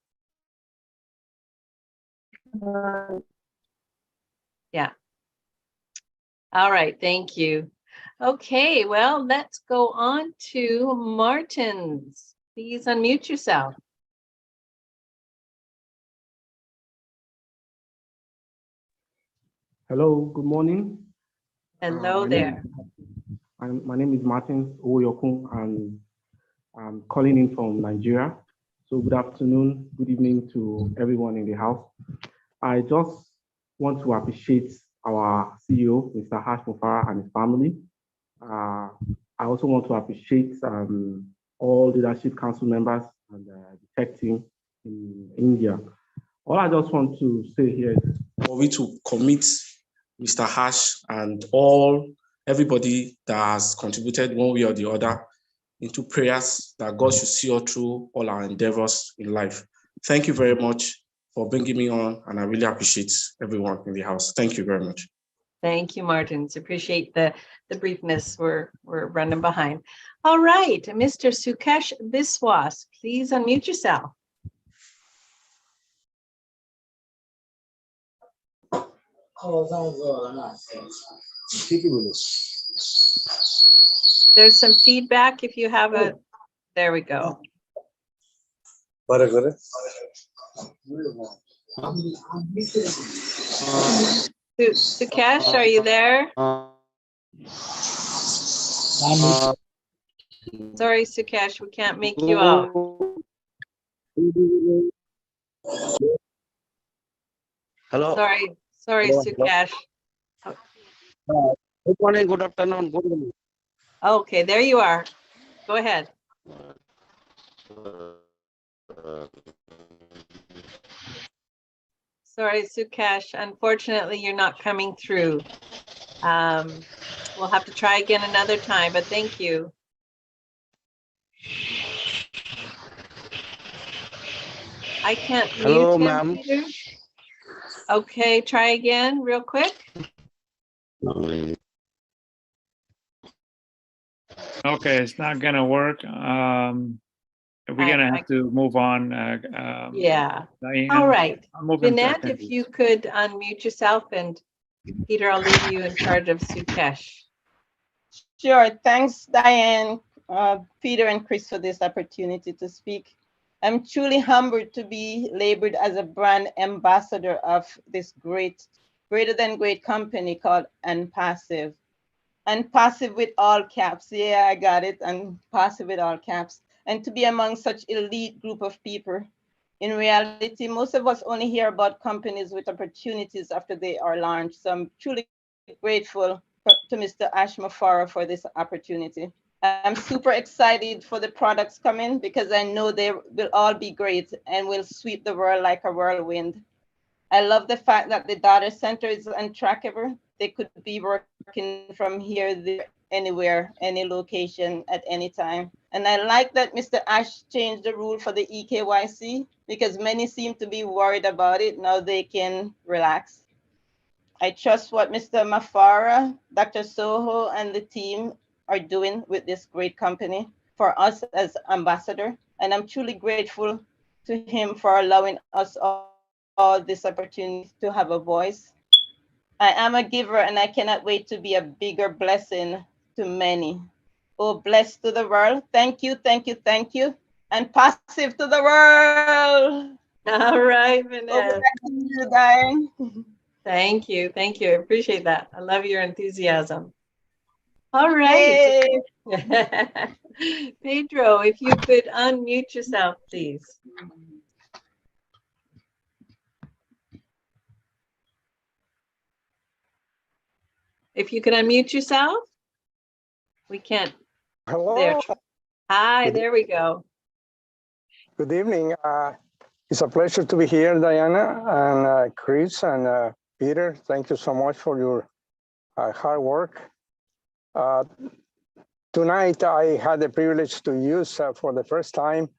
Yeah. All right, thank you. Okay, well, let's go on to Martins. Please unmute yourself. Hello, good morning. Hello there. My name is Martin Oyokun, and I'm calling in from Nigeria. So good afternoon, good evening to everyone in the house. I just want to appreciate our CEO, Mr. Harsh Mufara, and his family. I also want to appreciate all leadership council members and the tech team in India. All I just want to say here is for we to commit Mr. Harsh and everybody that has contributed one way or the other into prayers that God should see us through all our endeavors in life. Thank you very much for bringing me on, and I really appreciate everyone in the house. Thank you very much. Thank you, Martins. Appreciate the briefness. We're running behind. All right, Mr. Sukesh Biswas, please unmute yourself. There's some feedback if you have a, there we go. Sukesh, are you there? Sorry, Sukesh, we can't make you out. Hello. Sorry, Sukesh. Good morning, good afternoon, good evening. Okay, there you are. Go ahead. Sorry, Sukesh. Unfortunately, you're not coming through. We'll have to try again another time, but thank you. I can't Hello, mute him, ma'am. Peter. Okay, try again real quick. Okay, it's not gonna work. We're gonna have to move on. Yeah. Diane, All right. I'm moving to Vinette, if attendees. you could unmute yourself, and Peter, I'll leave you in charge of Sukesh. Sure. Thanks, Diane, Peter, and Chris for this opportunity to speak. I'm truly humbled to be labeled as a brand ambassador of this greater than great company called OnPassive. OnPassive with all caps. Yeah, I got it. OnPassive with all caps. And to be among such elite group of people. In reality, most of us only hear about companies with opportunities after they are launched. So I'm truly grateful to Mr. Ash Mufara for this opportunity. I'm super excited for the products coming because I know they will all be great and will sweep the world like a whirlwind. I love the fact that the data center is untrackable. They could be working from here, there, anywhere, any location at any time. And I like that Mr. Ash changed the rule for the EKYC because many seem to be worried about it. Now they can relax. I trust what Mr. Mufara, Dr. Soho, and the team are doing with this great company for us as ambassador. And I'm truly grateful to him for allowing us all this opportunity to have a voice. I am a giver and I cannot wait to be a bigger blessing to many. Oh, blessed to the world. Thank you, thank you, thank you. And passive to the world. All right, Vinette. Over back to you, Diane. Thank you. Thank you. I appreciate that. I love your enthusiasm. All right. Pedro, if you could unmute yourself, please. If you could unmute yourself, we can't. Hello. There. Hi, there we go. Good evening. It's a pleasure to be here, Diana and Chris and Peter. Thank you so much for your hard work. Tonight, I had the privilege to use for the first time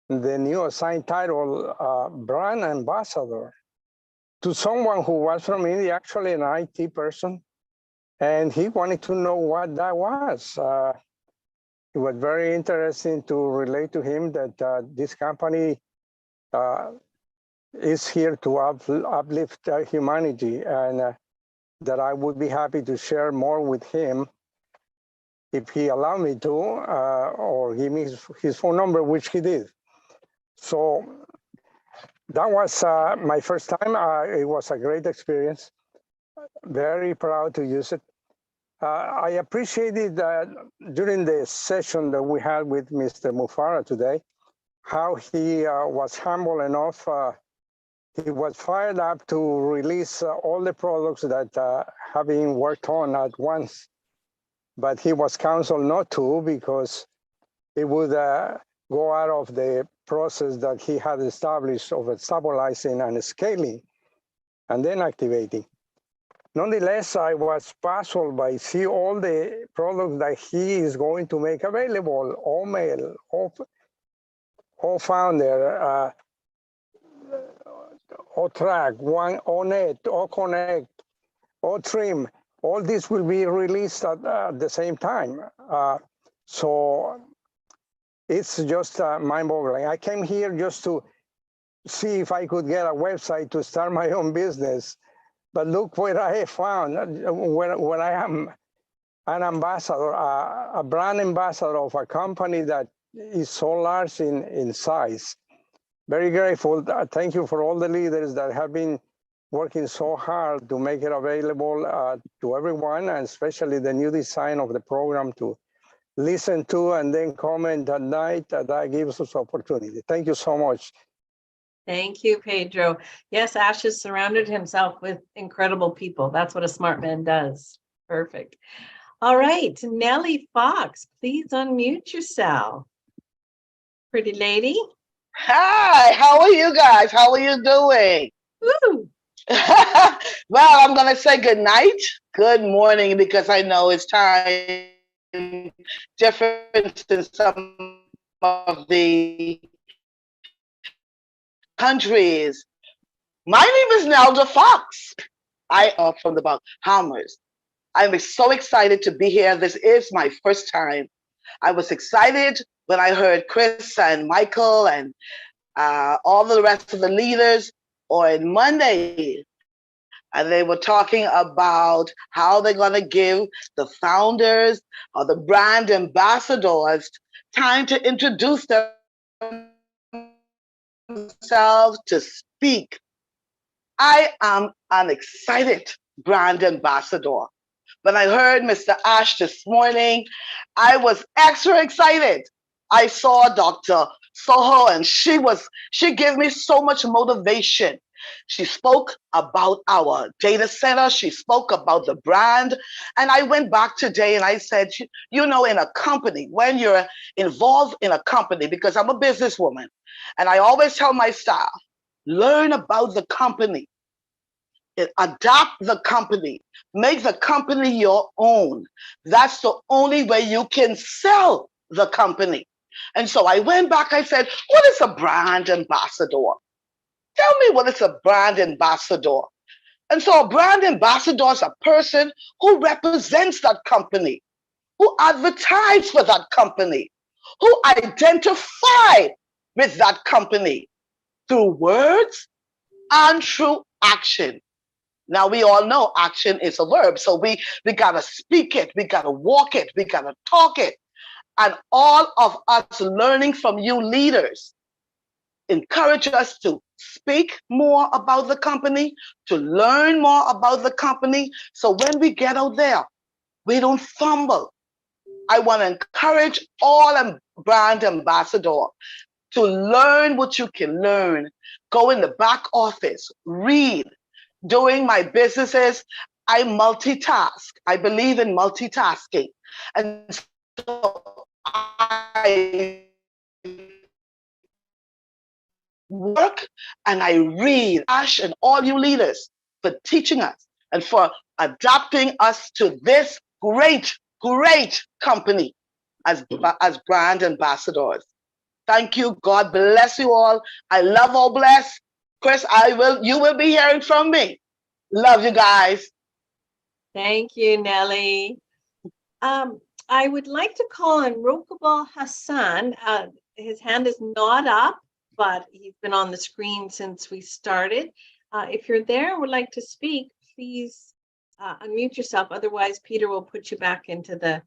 the new assigned title, Brand Ambassador, to someone who was from India, actually an IT person, and he wanted to know what that was. it was very interesting to relate to him that this company is here to uplift humanity, and that I would be happy to share more with him if he allowed me to, or give me his phone number, which he did. So that was my first time. It was a great experience. Very proud to use it. I appreciated during the session that we had with Mr. Mufara today, how he was humble enough. He was fired up to release all the products that have been worked on at once, but he was counseled not to because it would go out of the process that he had established of stabilizing and scaling and then activating. Nonetheless, I was puzzled by see all the products that he is going to make available, all mail, all founder, all track, one, all net, all connect, all trim, all this will be released at the same time. So it's just mind-boggling. I came here just to see if I could get a website to start my own business. But look where I found, where I am an ambassador, a brand ambassador of a company that is so large in size. Very grateful. Thank you for all the leaders that have been working so hard to make it available to everyone, and especially the new design of the program to listen to and then comment at night. That gives us opportunity. Thank you so much. Thank you, Pedro. Yes, Ash has surrounded himself with incredible people. That's what a smart man does. Perfect. All right, Nellie Fox, please unmute yourself. Pretty lady. Hi, how are you guys? How are you doing? Woo. Well, I'm going to say good night, good morning, because I know it's time different in some of the countries. My name is Nelda Fox. I am from the Bahamas. I'm so excited to be here. This is my first time. I was excited when I heard Chris and Michael and all the rest of the leaders on Monday. And they were talking about how they're going to give the founders or the brand ambassadors time to introduce themselves to speak. I am an excited brand ambassador. When I heard Mr. Ash this morning, I was extra excited. I saw Dr. Soho and she gave me so much motivation. She spoke about our data center. She spoke about the brand. And I went back today and I said, you know, in a company, when you're involved in a company, because I'm a businesswoman, and I always tell my staff, learn about the company, adapt the company, make the company your own. That's the only way you can sell the company. And so I went back, I said, what is a brand ambassador? Tell me what is a brand ambassador. And so a brand ambassador is a person who represents that company, who advertises for that company, who identify with that company through words and through action. Now we all know action is a verb, so we gotta speak it, we gotta walk it, we gotta talk it. And all of us learning from you leaders encourage us to speak more about the company, to learn more about the company. So when we get out there, we don't fumble. I want to encourage all brand ambassadors to learn what you can learn. Go in the back office, read. Doing my businesses, I multitask. I believe in multitasking. And so I work and I read. Ash and all you leaders for teaching us and for adapting us to this great, great company as brand ambassadors. Thank you. God bless you all. I love all bless. Chris, you will be hearing from me. Love you guys. Thank you, Nellie. I would like to call on Rokabal Hassan. His hand is not up, but he's been on the screen since we started. If you're there and would like to speak, please unmute yourself. Otherwise, Peter will put you back into the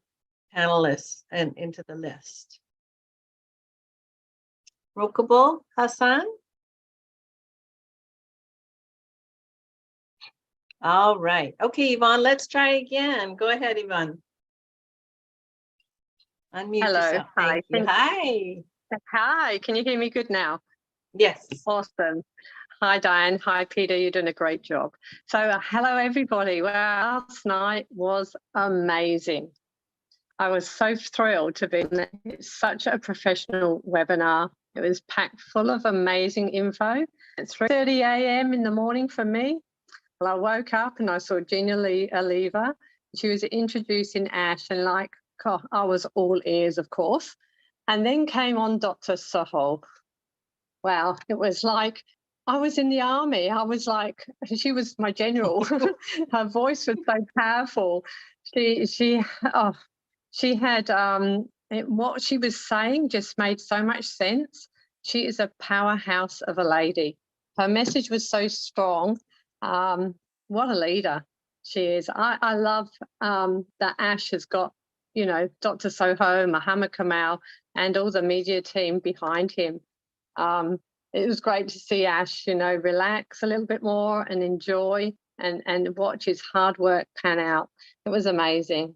panelists and into the list. Rokabal Hassan? All right. Okay, Yvonne, let's try again. Go ahead, Yvonne. Unmute Hello. yourself. Thank you. Hi. Hi. Can you hear me good now? Yes. Awesome. Hi, Diane. Hi, Peter. You're doing a great job. So hello, everybody. Well, last night was amazing. I was so thrilled to be there. It's such a professional webinar. It was packed full of amazing info. At 3:30 a.m. in the morning for me, well, I woke up and I saw Gina Oliva. She was introducing Ash, and like, God, I was all ears, of course. And then came on Dr. Sahol. Wow, it was like I was in the army. I was like, she was my general. Her voice was so powerful. She had what she was saying just made so much sense. She is a powerhouse of a lady. Her message was so strong. What a leader she is. I love that Ash has got, you know, Dr. Soho, Muhammad Kamal, and all the media team behind him. It was great to see Ash, you know, relax a little bit more and enjoy and watch his hard work pan out. It was amazing.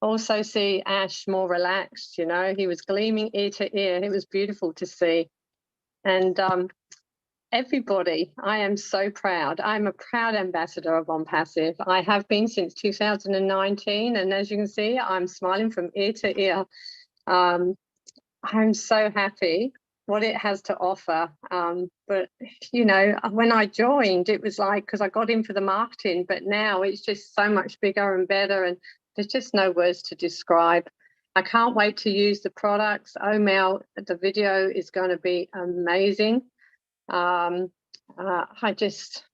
Also see Ash more relaxed, you know, he was gleaming ear to ear. It was beautiful to see. And everybody, I am so proud. I'm a proud ambassador of OnPassive. I have been since 2019. And as you can see, I'm smiling from ear to ear. I'm so happy what it has to offer. But, you know, when I joined, it was like, because I got in for the marketing, but now it's just so much bigger and better. And there's just no words to describe. I can't wait to use the products. Mel, the video is going to be amazing. I just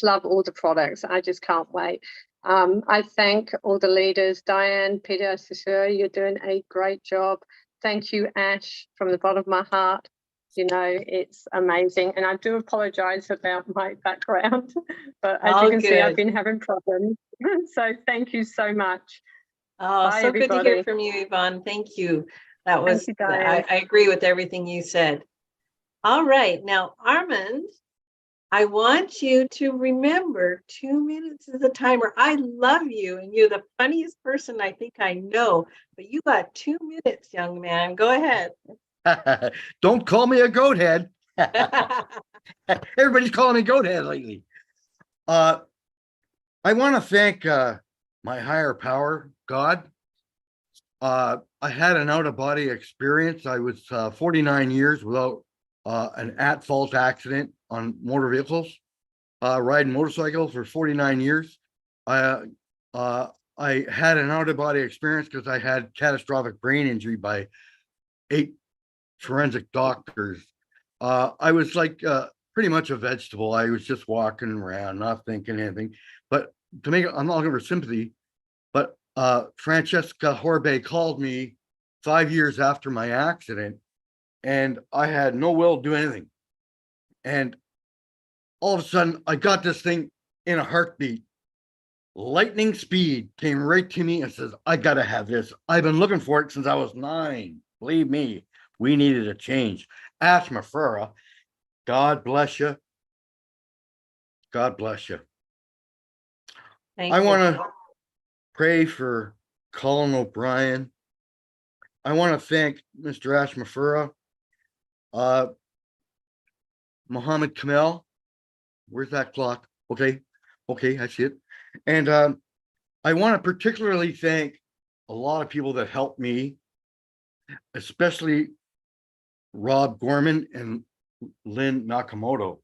love all the products. I just can't wait. I thank all the leaders, Diane, Peter, Cecilia, you're doing a great job. Thank you, Ash, from the bottom of my heart. You know, it's amazing. And I do apologize about my background, but as you can see, I've been having problems. So thank you so much. Oh, Bye, so everybody. good to hear from you, Yvonne. Thank you. That was, Thank you, Diane. I agree with everything you said. All right, now, Armand, I want you to remember 2 minutes is the timer. I love you, and you're the funniest person I think I know, but you got 2 minutes, young man. Go ahead. Don't call me a goat head. Everybody's calling me goat head lately. I want to thank my higher power, God. I had an out-of-body experience. I was 49 years without an at-fault accident on motor vehicles, riding motorcycles for 49 years. I had an out-of-body experience because I had catastrophic brain injury by 8 forensic doctors. I was like pretty much a vegetable. I was just walking around, not thinking anything. But to make it, I'm not looking for sympathy, but Francesca Horbe called me 5 years after my accident, and I had no will to do anything. And all of a sudden, I got this thing in a heartbeat. Lightning speed came right to me and says, I got to have this. I've been looking for it since I was 9. Believe me, we needed a change. Ash Mafura, God bless you. God bless you. Thank I you. want to pray for Colin O'Brien. I want to thank Mr. Ash Mafura, Muhammad Kamel. Where's that clock? Okay, I see it. And I want to particularly thank a lot of people that helped me, especially Rob Gorman and Lynn Nakamoto.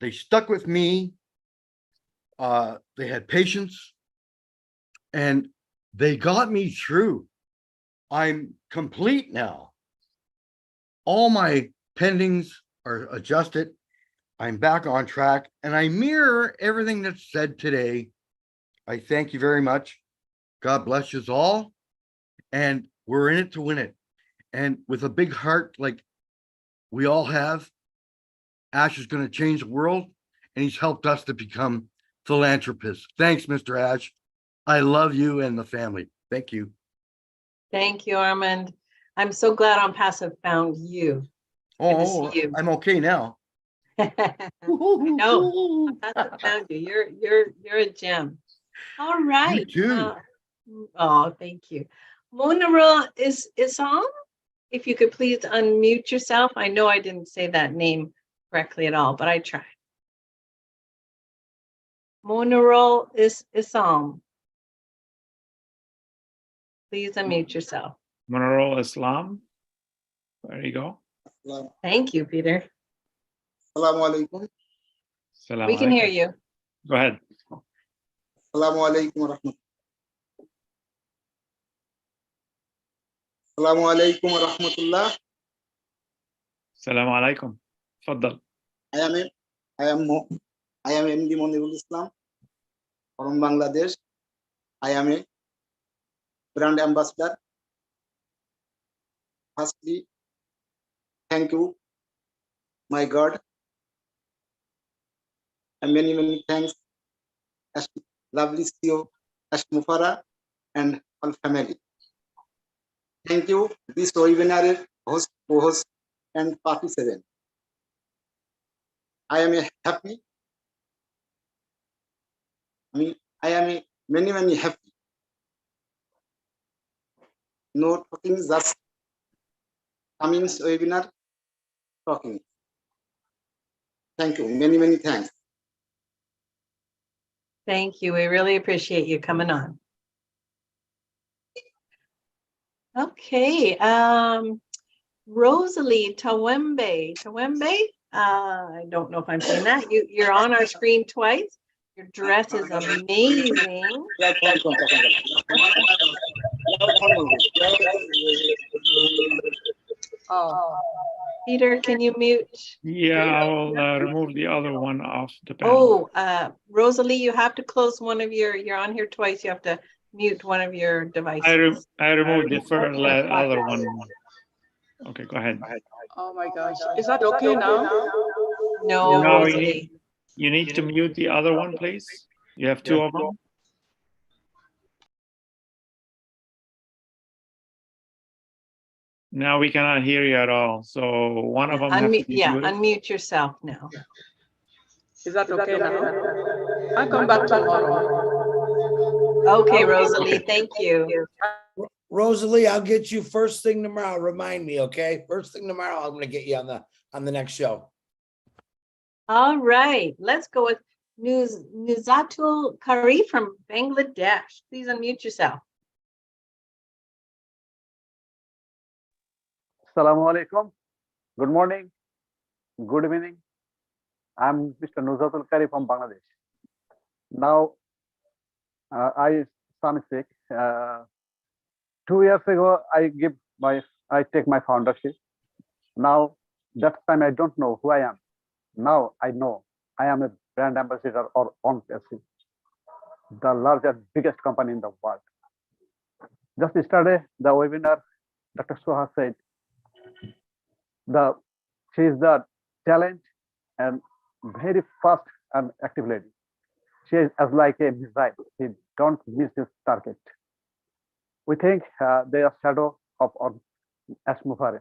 They stuck with me. They had patience, and they got me through. I'm complete now. All my pendings are adjusted. I'm back on track, and I mirror everything that's said today. I thank you very much. God bless us all. And we're in it to win it. And with a big heart like we all have, Ash is going to change the world, and he's helped us to become philanthropists. Thanks, Mr. Ash. I love you and the family. Thank you. Thank you, Armand. I'm so glad OnPassive found you. Good to see you. I'm okay now. I know. OnPassive found you. You're a gem. All right. You too. Oh, thank you. Munirul Isam, if you could please unmute yourself. I know I didn't say that name correctly at all, but I tried. Munirul Isam. Please unmute yourself. Munirul Islam. There you go. Thank you, Peter. Assalamu alaikum. We can hear you. Go ahead. Assalamu alaikum wa rahmatullah. Assalamu alaikum wa rahmatullah. Assalamu alaikum. Faddal. I am MD Munirul Islam from Bangladesh. I am a brand ambassador. Firstly, thank you, my God, and many thanks, as lovely CEO, as Mufara, and all family. Thank you, this webinar host, co-host, and participant. I am happy. I am many happy. No talking, just coming webinar talking. Thank you. Many thanks. Thank you. We really appreciate you coming on. Okay. Rosalie Tawembe. I don't know if I'm saying that. You're on our screen twice. Your dress is amazing. Oh, Peter, can you mute? Yeah, I will remove the other one off the panel. Oh, Rosalie, you have to close one of you're on here twice. You have to mute one of your devices. I removed the other one. Okay, go ahead. Oh my gosh. Is that okay now? No, Rosalie. You need to mute the other one, please. You have two of them. Now we cannot hear you at all. So one of them has to be muted. Unmute yourself now. Is that okay now? I'll come back tomorrow. Okay, Rosalie, thank you. Rosalie, I'll get you first thing tomorrow. Remind me, okay? First thing tomorrow, I'm gonna get you on the next show. All right, let's go with Nuzatul Kari from Bangladesh. Please unmute yourself. Assalamu alaikum. Good morning. Good evening. I'm Mr. Nuzatul Kari from Bangladesh. Now, I am sick. 2 years ago, I take my foundership. Now, that time I don't know who I am. Now I know I am a brand ambassador or OnPassive, the largest, biggest company in the world. Just yesterday, the webinar, Dr. Soha said, she is the talent and very fast and active lady. She is as like a missile. She don't miss his target. We think they are shadow of Ash Mufare.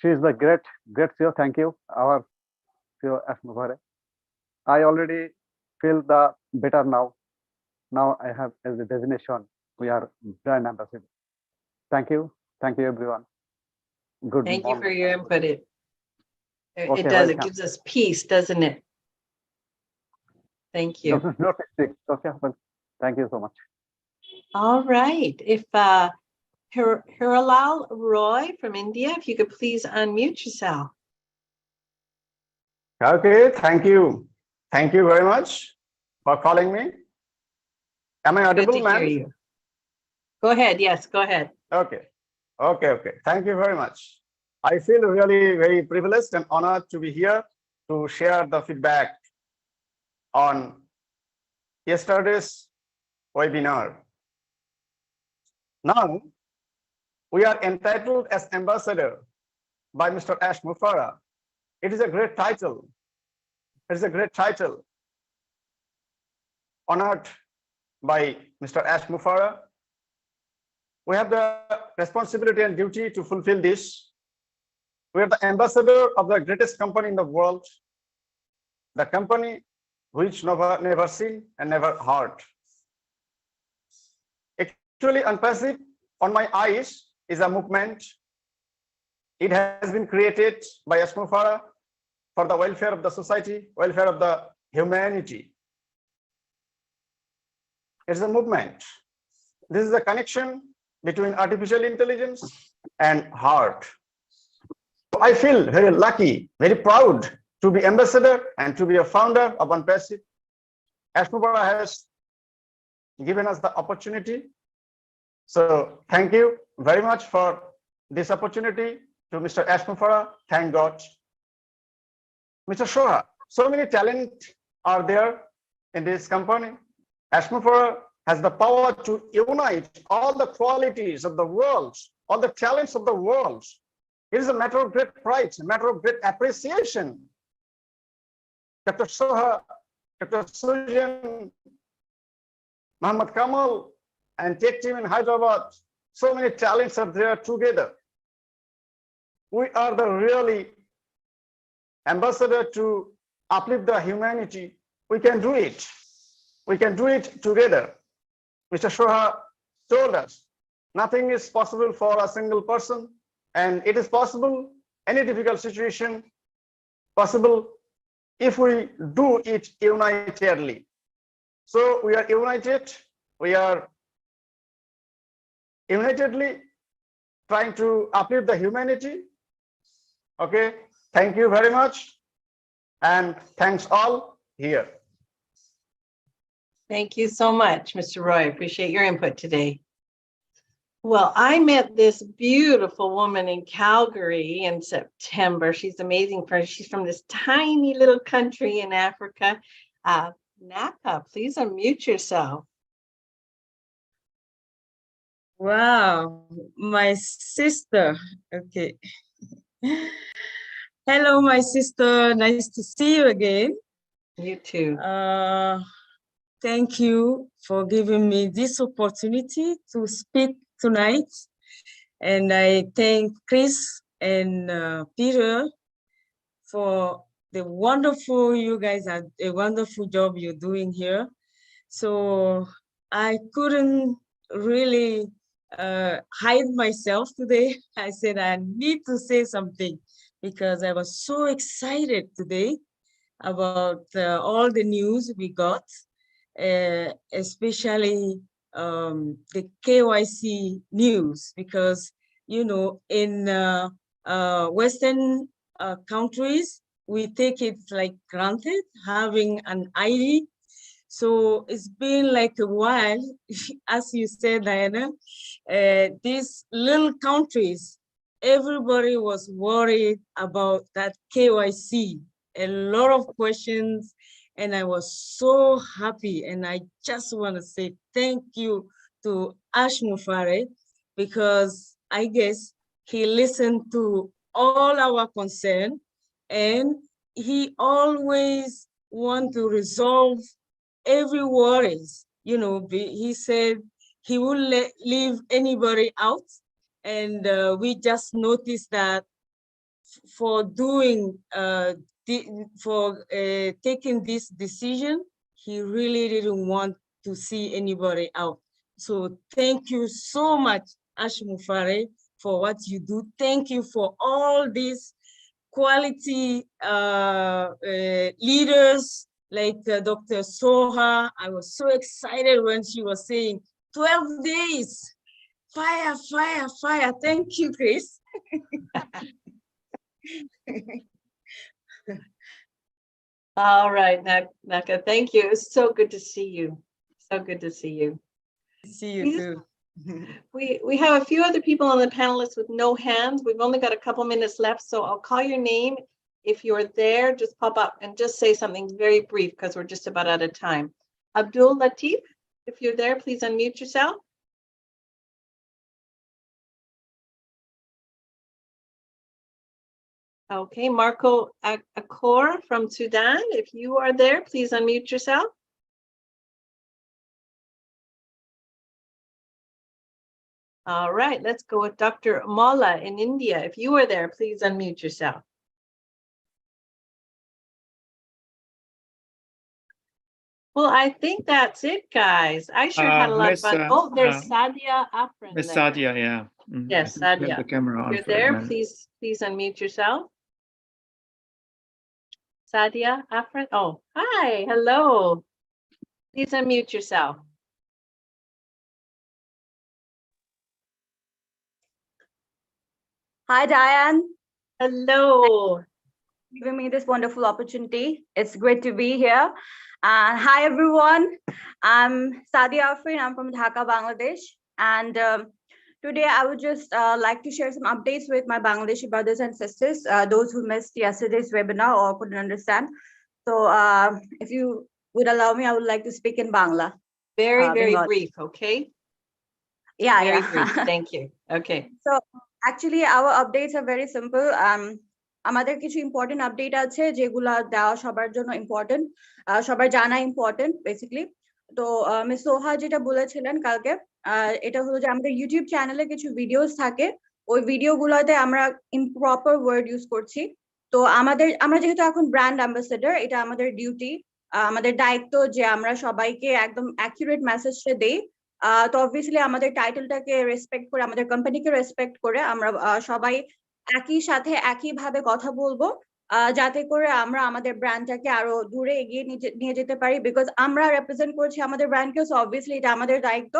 She is the great CEO. Thank you, our CEO Ash Mufare. I already feel the better now. Now I have as a designation. We are brand ambassador. Thank you everyone. Good morning. Thank you for your input. It Okay, does. welcome. It gives us peace, doesn't it? Thank you. This is not a okay, well, thank you so much. All right. If Hiralal Roy from India, if you could please unmute yourself. Okay, thank you. Thank you very much for calling me. Am I audible, Good to hear ma'am? you. Go ahead. Yes, go ahead. Okay. Thank you very much. I feel really very privileged and honored to be here to share the feedback on yesterday's webinar. Now, we are entitled as ambassador by Mr. Ash Mufara. It is a great title. It is a great title honored by Mr. Ash Mufara. We have the responsibility and duty to fulfill this. We are the ambassador of the greatest company in the world, the company which never seen and never heard. Actually, OnPassive, on my eyes, is a movement. It has been created by Ash Mufara for the welfare of the society, welfare of the humanity. It's a movement. This is a connection between artificial intelligence and heart. I feel very lucky, very proud to be ambassador and to be a founder of OnPassive. Ash Mufara has given us the opportunity. So thank you very much for this opportunity to Mr. Ash Mufara. Thank God. Mr. Shoha, so many talent are there in this company. Ash Mufara has the power to unite all the qualities of the world, all the talents of the world. It is a matter of great pride, a matter of great appreciation. Dr. Soha, Dr. Sujan, Muhammad Kamal, and tech team in Hyderabad, so many talents are there together. We are the really ambassador to uplift the humanity. We can do it. We can do it together. Mr. Shoha told us nothing is possible for a single person, and it is possible, any difficult situation possible if we do it unitedly. So we are united, we are unitedly trying to uplift the humanity. Okay, thank you very much, and thanks all here. Thank you so much, Mr. Roy. Appreciate your input today. Well, I met this beautiful woman in Calgary in September. She's amazing. She's from this tiny little country in Africa. Naka, please unmute yourself. Wow, my sister. Okay. Hello, my sister. Nice to see you again. You too. Thank you for giving me this opportunity to speak tonight. And I thank Chris and Peter for the wonderful, you guys are a wonderful job you're doing here. So I couldn't really hide myself today. I said, I need to say something because I was so excited today about all the news we got, especially the KYC news, because, you know, in Western countries, we take it like granted, having an ID. So it's been like a while, as you said, Diana, these little countries, everybody was worried about that KYC, a lot of questions, and I was so happy. And I just want to say thank you to Ash Mufara, because I guess he listened to all our concern, and he always want to resolve every worries. You know, he said he wouldn't leave anybody out. And we just noticed that for doing, taking this decision, he really didn't want to see anybody out. So thank you so much, Ash Mufara, for what you do. Thank you for all these quality leaders like Dr. Soha. I was so excited when she was saying 12 days, fire, fire, fire. Thank you, Chris. All right, Naka, thank you. It's so good to see you. So good to see you. See you too. We have a few other people on the panel list with no hands. We've only got a couple minutes left, so I'll call your name. If you're there, just pop up and just say something very brief because we're just about out of time. Abdul Latif, if you're there, please unmute yourself. Okay, Marco Akor from Sudan, if you are there, please unmute yourself. All right, let's go with Dr. Malla in India. If you are there, please unmute yourself. Well, I think that's it, guys. I sure had a lot of fun. Oh, there's Sadia Afrin Miss there. Sadia, yeah. Yes, I think you Sadia. have the camera If on you're for a there, minute. please unmute yourself. Sadia Afrin. Oh, hi, hello. Please unmute yourself. Hi, Diane. Hello. Giving me this wonderful opportunity. It's great to be here. Hi, everyone. I'm Sadia Afrin. I'm from Dhaka, Bangladesh. And today I would just like to share some updates with my Bangladeshi brothers and sisters, those who missed yesterday's webinar or couldn't understand. So if you would allow me, I would like to speak in Bangla. Very Bengali. brief, okay? Yeah, Very yeah. brief. Thank you. Okay. So actually our updates are very simple. আমাদের কিছু important update আছে যেগুলা দেওয়া সবার জন্য important, সবার জানা important basically. তো মিস সোহা যেটা বলেছিলেন কালকে, এটা হলো যে আমাদের ইউটিউব চ্যানেলে কিছু ভিডিওস থাকে, ওই ভিডিওগুলোতে আমরা ইমপ্রপার ওয়ার্ড ইউজ করছি। তো আমরা যেহেতু এখন ব্র্যান্ড অ্যাম্বাসেডর, এটা আমাদের ডিউটি, আমাদের দায়িত্ব যে আমরা সবাইকে একদম অ্যাকুরেট মেসেজটা দেই। তো অবভিয়াসলি আমাদের টাইটেলটাকে রেসপেক্ট করে, আমাদের কোম্পানিকে রেসপেক্ট করে আমরা সবাই একই সাথে একইভাবে কথা বলবো, যাতে করে আমরা আমাদের ব্র্যান্ডটাকে আরো দূরে এগিয়ে নিয়ে যেতে পারি। বিকজ আমরা রিপ্রেজেন্ট করছি আমাদের ব্র্যান্ডকে, সো অবভিয়াসলি এটা আমাদের দায়িত্ব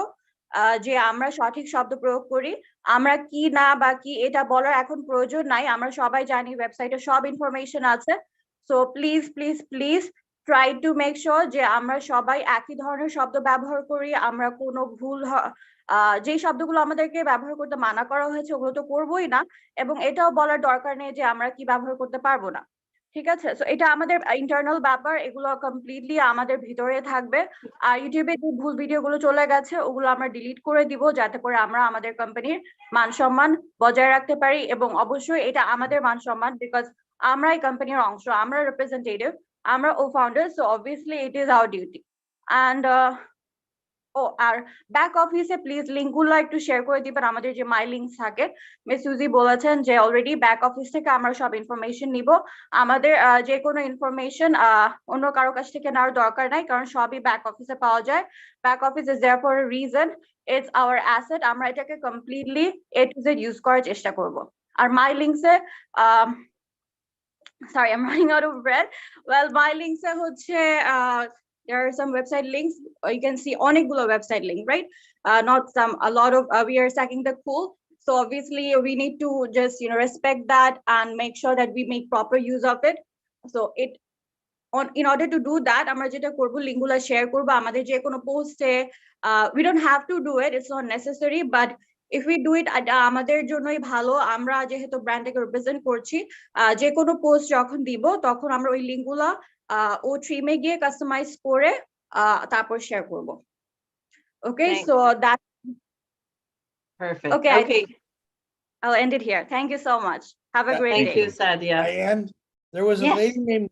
যে আমরা সঠিক শব্দ প্রয়োগ করি। আমরা কি না বা কি এটা বলার এখন প্রয়োজন নাই, আমরা সবাই জানি, ওয়েবসাইটে সব ইনফরমেশন আছে। So please please please try to make sure যে আমরা সবাই একই ধরনের শব্দ ব্যবহার করি, আমরা কোনো ভুল যে শব্দগুলো আমাদেরকে ব্যবহার করতে মানা করা হয়েছে ওগুলো তো করবোই না, এবং এটাও বলার দরকার নেই যে আমরা কি ব্যবহার করতে পারবো না। ঠিক আছে, সো এটা আমাদের ইন্টারনাল ব্যাপার, এগুলো কমপ্লিটলি আমাদের ভিতরে থাকবে। আর ইউটিউবে যে ভুল ভিডিওগুলো চলে গেছে ওগুলো আমরা ডিলিট করে দিব, যাতে করে আমরা আমাদের কোম্পানির মান সম্মান বজায় রাখতে পারি। এবং অবশ্যই এটা আমাদের মান সম্মান, বিকজ আমরা এই কোম্পানির অংশ, আমরা রিপ্রেজেন্টেটিভ, আমরা ও founder, so obviously it is our duty. And আর ব্যাক অফিসে প্লিজ লিঙ্কগুলো একটু শেয়ার করে দিবেন, আমাদের যে মাই লিঙ্ক থাকে। মিস সুজি বলেছেন যে অলরেডি ব্যাক অফিস থেকে আমরা সব ইনফরমেশন নিব, আমাদের যে কোনো ইনফরমেশন অন্য কারো কাছ থেকে নেওয়ার দরকার নাই, কারণ সবই ব্যাক অফিসে পাওয়া যায়। Back office is there for a reason, it's our asset, আমরা এটাকে completely A to Z use করার চেষ্টা করব। আর মাই লিঙ্কসে sorry, I'm running out of breath. Well, my links হচ্ছে there are some website links. You can see অনেকগুলো website link, right? Not some, a lot of we are stacking the pool. So obviously we need to just respect that and make sure that we make proper use of it. So in order to do that, আমরা যেটা করব, লিঙ্কগুলো share করব আমাদের যে কোনো পোস্টে। We don't have to do it, it's not necessary, but if we do it আমাদের জন্যই ভালো। আমরা যেহেতু ব্র্যান্ডটাকে রিপ্রেজেন্ট করছি, যে কোনো পোস্ট যখন দিব তখন আমরা ওই লিঙ্কগুলো ও ট্রিমে গিয়ে কাস্টমাইজ করে তারপর শেয়ার করব। Okay, so that perfect. Okay. I'll end it here. Thank you so much. Have a great day. Thank you, Sadia. Diane, there was a lady named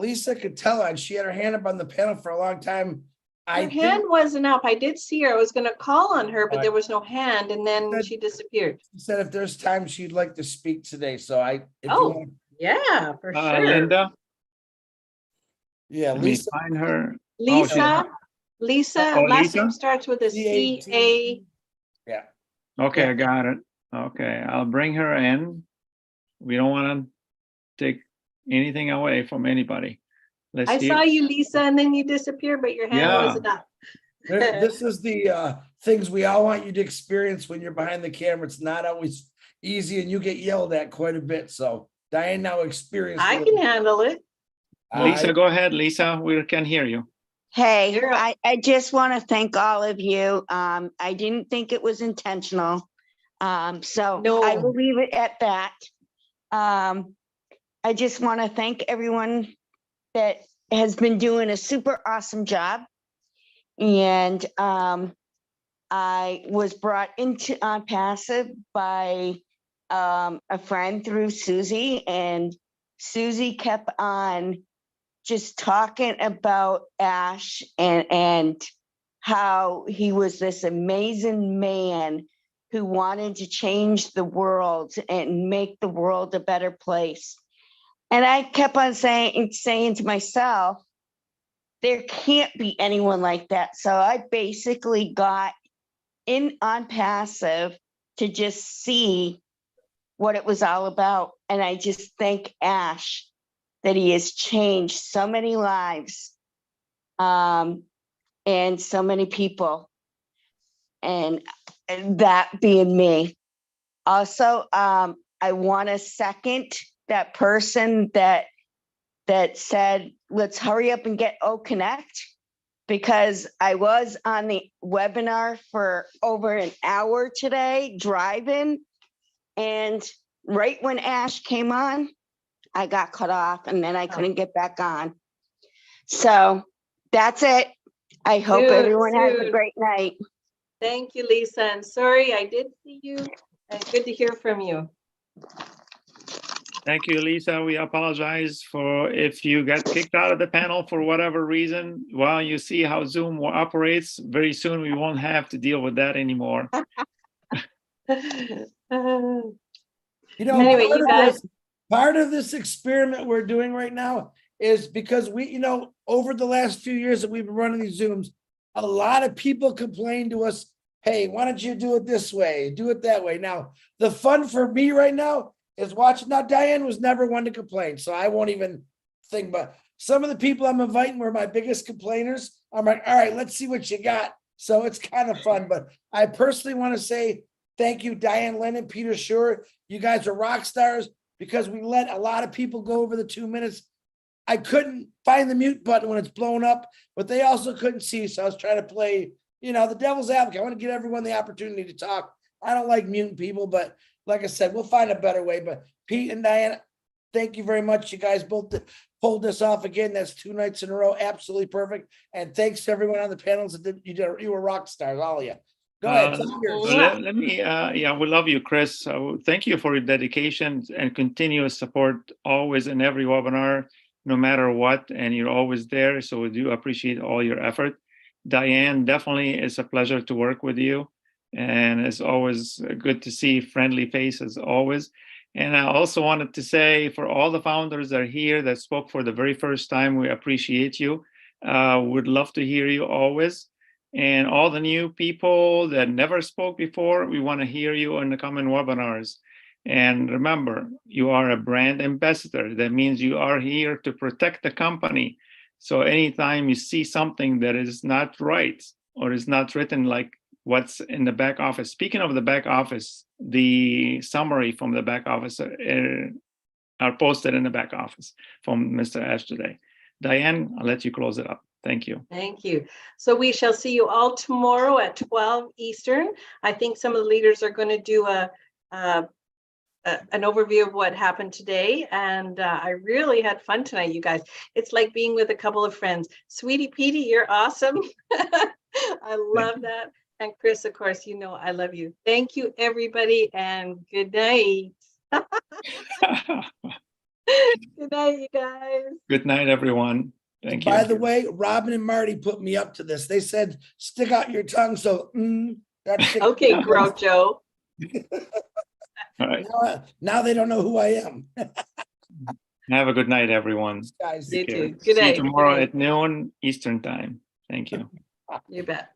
Lisa Catella, and she had her hand up on the panel for a long time. Her hand wasn't up. I did see her. I was going to call on her, but there was no hand, and then she disappeared. She said if there's time, she'd like to speak today. So yeah, for sure. Linda. Yeah, Lisa. Find her. Lisa. Lisa. Last name starts with a C-A. Yeah. Okay, I got it. Okay, I'll bring her in. We don't want to take anything away from anybody. I saw you, Lisa, and then you disappeared, but your hand wasn't up. This is the things we all want you to experience when you're behind the camera. It's not always easy, and you get yelled at quite a bit. So Diane now experienced. I can handle it. Lisa, go ahead, Lisa. We can hear you. Hey, I just want to thank all of you. I didn't think it was intentional. So I will leave it at that. I just want to thank everyone that has been doing a super awesome job. And I was brought into OnPassive by a friend through Susie, and Susie kept on just talking about Ash and how he was this amazing man who wanted to change the world and make the world a better place. And I kept on saying to myself, there can't be anyone like that. So I basically got in OnPassive to just see what it was all about. And I just thank Ash that he has changed so many lives and so many people. And that being me. Also, I want to second that person that said, let's hurry up and get OConnect, because I was on the webinar for over an hour today driving, and right when Ash came on, I got cut off and then I couldn't get back on. So that's it. I hope everyone has a great night. Thank you, Lisa. And sorry, I did see you. And good to hear from you. Thank you, Lisa. We apologize for if you got kicked out of the panel for whatever reason. Well, you see how Zoom operates. Very soon we won't have to deal with that anymore. You know, anyway, you guys, part of this experiment we're doing right now is because we, you know, over the last few years that we've been running these Zooms, a lot of people complain to us, hey, why don't you do it this way, do it that way? Now, the fun for me right now is watching. Now, Diane was never one to complain, so I won't even think, but some of the people I'm inviting were my biggest complainers. I'm like, all right, let's see what you got. So it's kind of fun, but I personally want to say thank you, Diane Lennon, Peter Shore. You guys are rock stars, because we let a lot of people go over the 2 minutes. I couldn't find the mute button when it's blown up, but they also couldn't see. So I was trying to play, you know, the devil's advocate. I want to give everyone the opportunity to talk. I don't like muting people, but like I said, we'll find a better way. But Pete and Diane, thank you very much. You guys both pulled this off again. That's 2 nights in a row. Absolutely perfect. And thanks to everyone on the panels that you were rock stars, all of you. Go ahead. Let me, yeah, we love you, Chris. Thank you for your dedication and continuous support always in every webinar, no matter what, and you're always there. So we do appreciate all your effort. Diane, definitely it's a pleasure to work with you. And it's always good to see friendly faces always. And I also wanted to say for all the founders that are here that spoke for the very first time, we appreciate you. Would love to hear you always. And all the new people that never spoke before, we want to hear you in the coming webinars. And remember, you are a brand ambassador. That means you are here to protect the company. So anytime you see something that is not right or is not written like what's in the back office. Speaking of the back office, the summary from the back office are posted in the back office from Mr. Ash today. Diane, I'll let you close it up. Thank you. Thank you. So we shall see you all tomorrow at 12 Eastern. I think some of the leaders are going to do an overview of what happened today. And I really had fun tonight, you guys. It's like being with a couple of friends. Sweetie Petey, you're awesome. I love that. And Chris, of course, you know I love you. Thank you, everybody, and good night. Good night, you guys. Good night, everyone. Thank you. By the way, Robin and Marty put me up to this. They said, stick out your tongue. So, okay, Groucho. All right. Now they don't know who I am. Have a good night, everyone. Guys, you too. See Good night. you tomorrow at noon Eastern time. Thank you. You bet.